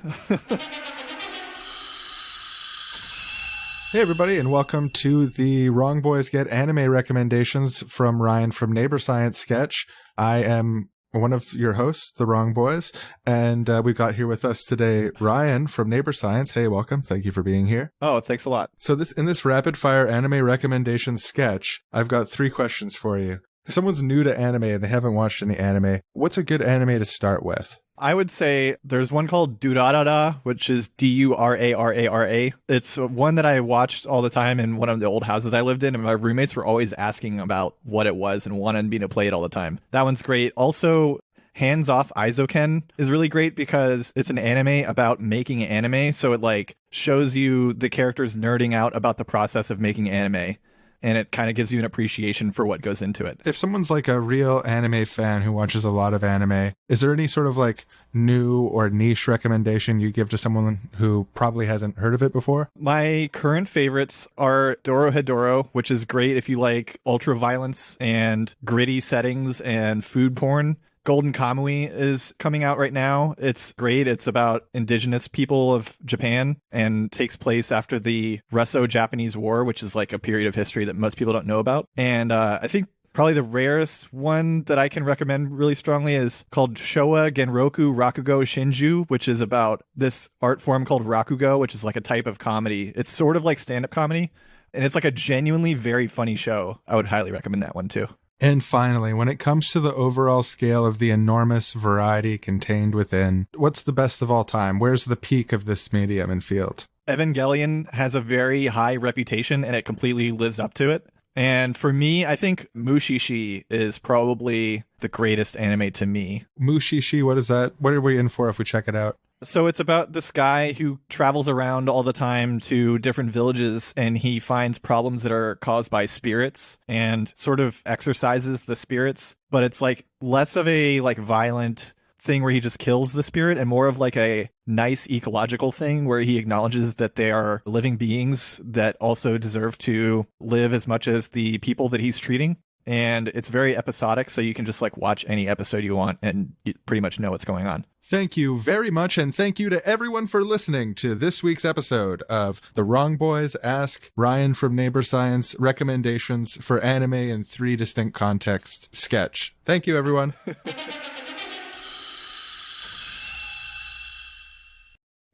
Hey everybody, and welcome to the Wrong Boys Get Anime Recommendations from Ryan from Neighbor Science sketch. I am one of your hosts, the Wrong Boys, and we've got here with us today Ryan from Neighbor Science. Hey, welcome. Thank you for being here. Oh, thanks a lot. So in this rapid fire anime recommendations sketch, I've got 3 questions for you. If someone's new to anime and they haven't watched any anime, what's a good anime to start with? I would say there's one called Durarara, which is Durarara. It's one that I watched all the time in one of the old houses I lived in, and my roommates were always asking about what it was and wanted me to play it all the time. That one's great. Also, Hands Off Aizoken is really great because it's an anime about making anime, so it like shows you the characters nerding out about the process of making anime. And it kind of gives you an appreciation for what goes into it. If someone's like a real anime fan who watches a lot of anime, is there any sort of like new or niche recommendation you give to someone who probably hasn't heard of it before? My current favorites are Dorohedoro, which is great if you like ultra violence and gritty settings and food porn. Golden Kamui is coming out right now. It's great. It's about indigenous people of Japan and takes place after the Russo-Japanese War, which is like a period of history that most people don't know about. And I think probably the rarest one that I can recommend really strongly is called Showa Genroku Rakugo Shinju, which is about this art form called Rakugo, which is like a type of comedy. It's sort of like stand-up comedy, and it's like a genuinely very funny show. I would highly recommend that one too. And finally, when it comes to the overall scale of the enormous variety contained within, what's the best of all time? Where's the peak of this medium and field? Evangelion has a very high reputation, and it completely lives up to it. And for me, I think Mushishi is probably the greatest anime to me. Mushishi, what is that? What are we in for if we check it out? So it's about this guy who travels around all the time to different villages, and he finds problems that are caused by spirits and sort of exorcises the spirits. But it's like less of a like violent thing where he just kills the spirit and more of like a nice ecological thing where he acknowledges that they are living beings that also deserve to live as much as the people that he's treating. And it's very episodic, so you can just like watch any episode you want and you pretty much know what's going on. Thank you very much, and thank you to everyone for listening to this week's episode of The Wrong Boys Ask Ryan from Neighbor Science Recommendations for Anime in 3 Distinct Contexts sketch. Thank you, everyone.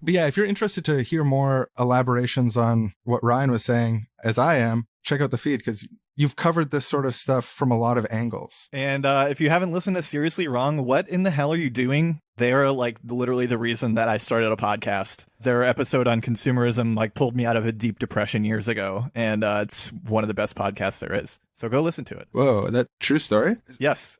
But yeah, if you're interested to hear more elaborations on what Ryan was saying, as I am, check out the feed because you've covered this sort of stuff from a lot of angles. And if you haven't listened to Seriously Wrong, what in the hell are you doing? They are like literally the reason that I started a podcast. Their episode on consumerism like pulled me out of a deep depression years ago, and it's one of the best podcasts there is. So go listen to it. Whoa, that true story? Yes.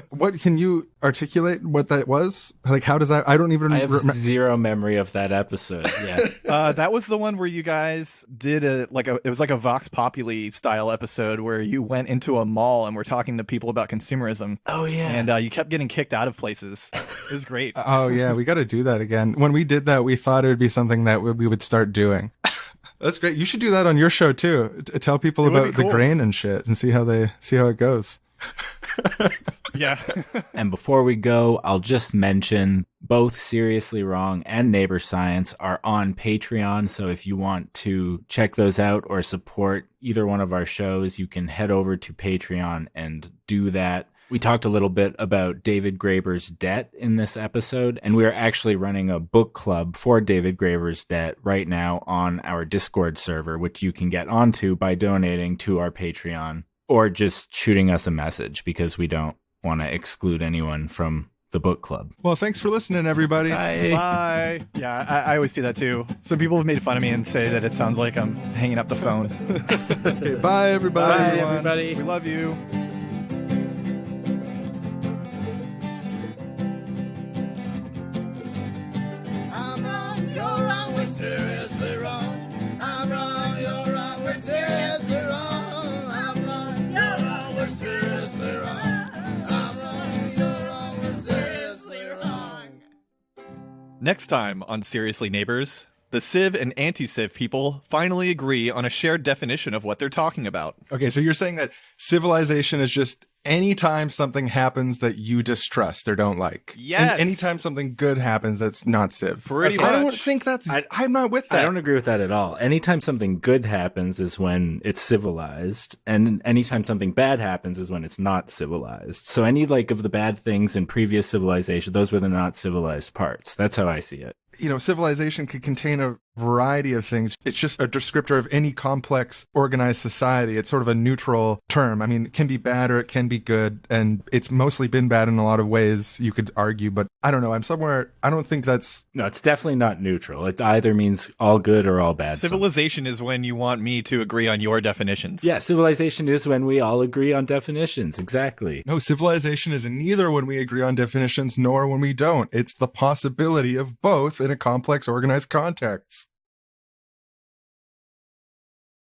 What can you articulate what that was? Like, how does that? I don't even. I have zero memory of that episode. Yeah, that was the one where you guys did it was like a Vox Populi style episode where you went into a mall and were talking to people about consumerism. Oh yeah, and you kept getting kicked out of places. It was great. Oh yeah, we got to do that again. When we did that, we thought it would be something that we would start doing. That's great. You should do that on your show too. Tell people about the grain and shit and see how it goes. Yeah. And before we go, I'll just mention both Seriously Wrong and Neighbor Science are on Patreon. So if you want to check those out or support either one of our shows, you can head over to Patreon and do that. We talked a little bit about David Graeber's debt in this episode, and we're actually running a book club for David Graeber's debt right now on our Discord server, which you can get onto by donating to our Patreon or just shooting us a message because we don't want to exclude anyone from the book club. Well, thanks for listening, everybody. Bye. Bye. Yeah, I always do that too. Some people have made fun of me and say that it sounds like I'm hanging up the phone. Okay, bye, everybody. Bye, everyone. everybody. We love you. I'm wrong, you're wrong, we're seriously wrong. I'm wrong, you're wrong, we're seriously wrong. I'm wrong, you're wrong, we're seriously wrong. I'm wrong, you're wrong, we're seriously wrong. Next time on Seriously Neighbors, the civ and anti-civ people finally agree on a shared definition of what they're talking about. Okay, so you're saying that civilization is just anytime something happens that you distrust or don't like. Yes. And anytime something good happens that's not civ. Pretty I don't much. think that's... I'm not with that. I don't agree with that at all. Anytime something good happens is when it's civilized, and anytime something bad happens is when it's not civilized. So any like of the bad things in previous civilization, those were the not civilized parts. That's how I see it. You know, civilization could contain a variety of things. It's just a descriptor of any complex, organized society. It's sort of a neutral term. I mean, it can be bad or it can be good, and it's mostly been bad in a lot of ways, you could argue, but I don't know. I don't think that's... No, it's definitely not neutral. It either means all good or all bad. Civilization is when you want me to agree on your definitions. Yeah, civilization is when we all agree on definitions. Exactly. No, civilization is neither when we agree on definitions nor when we don't. It's the possibility of both in a complex, organized context.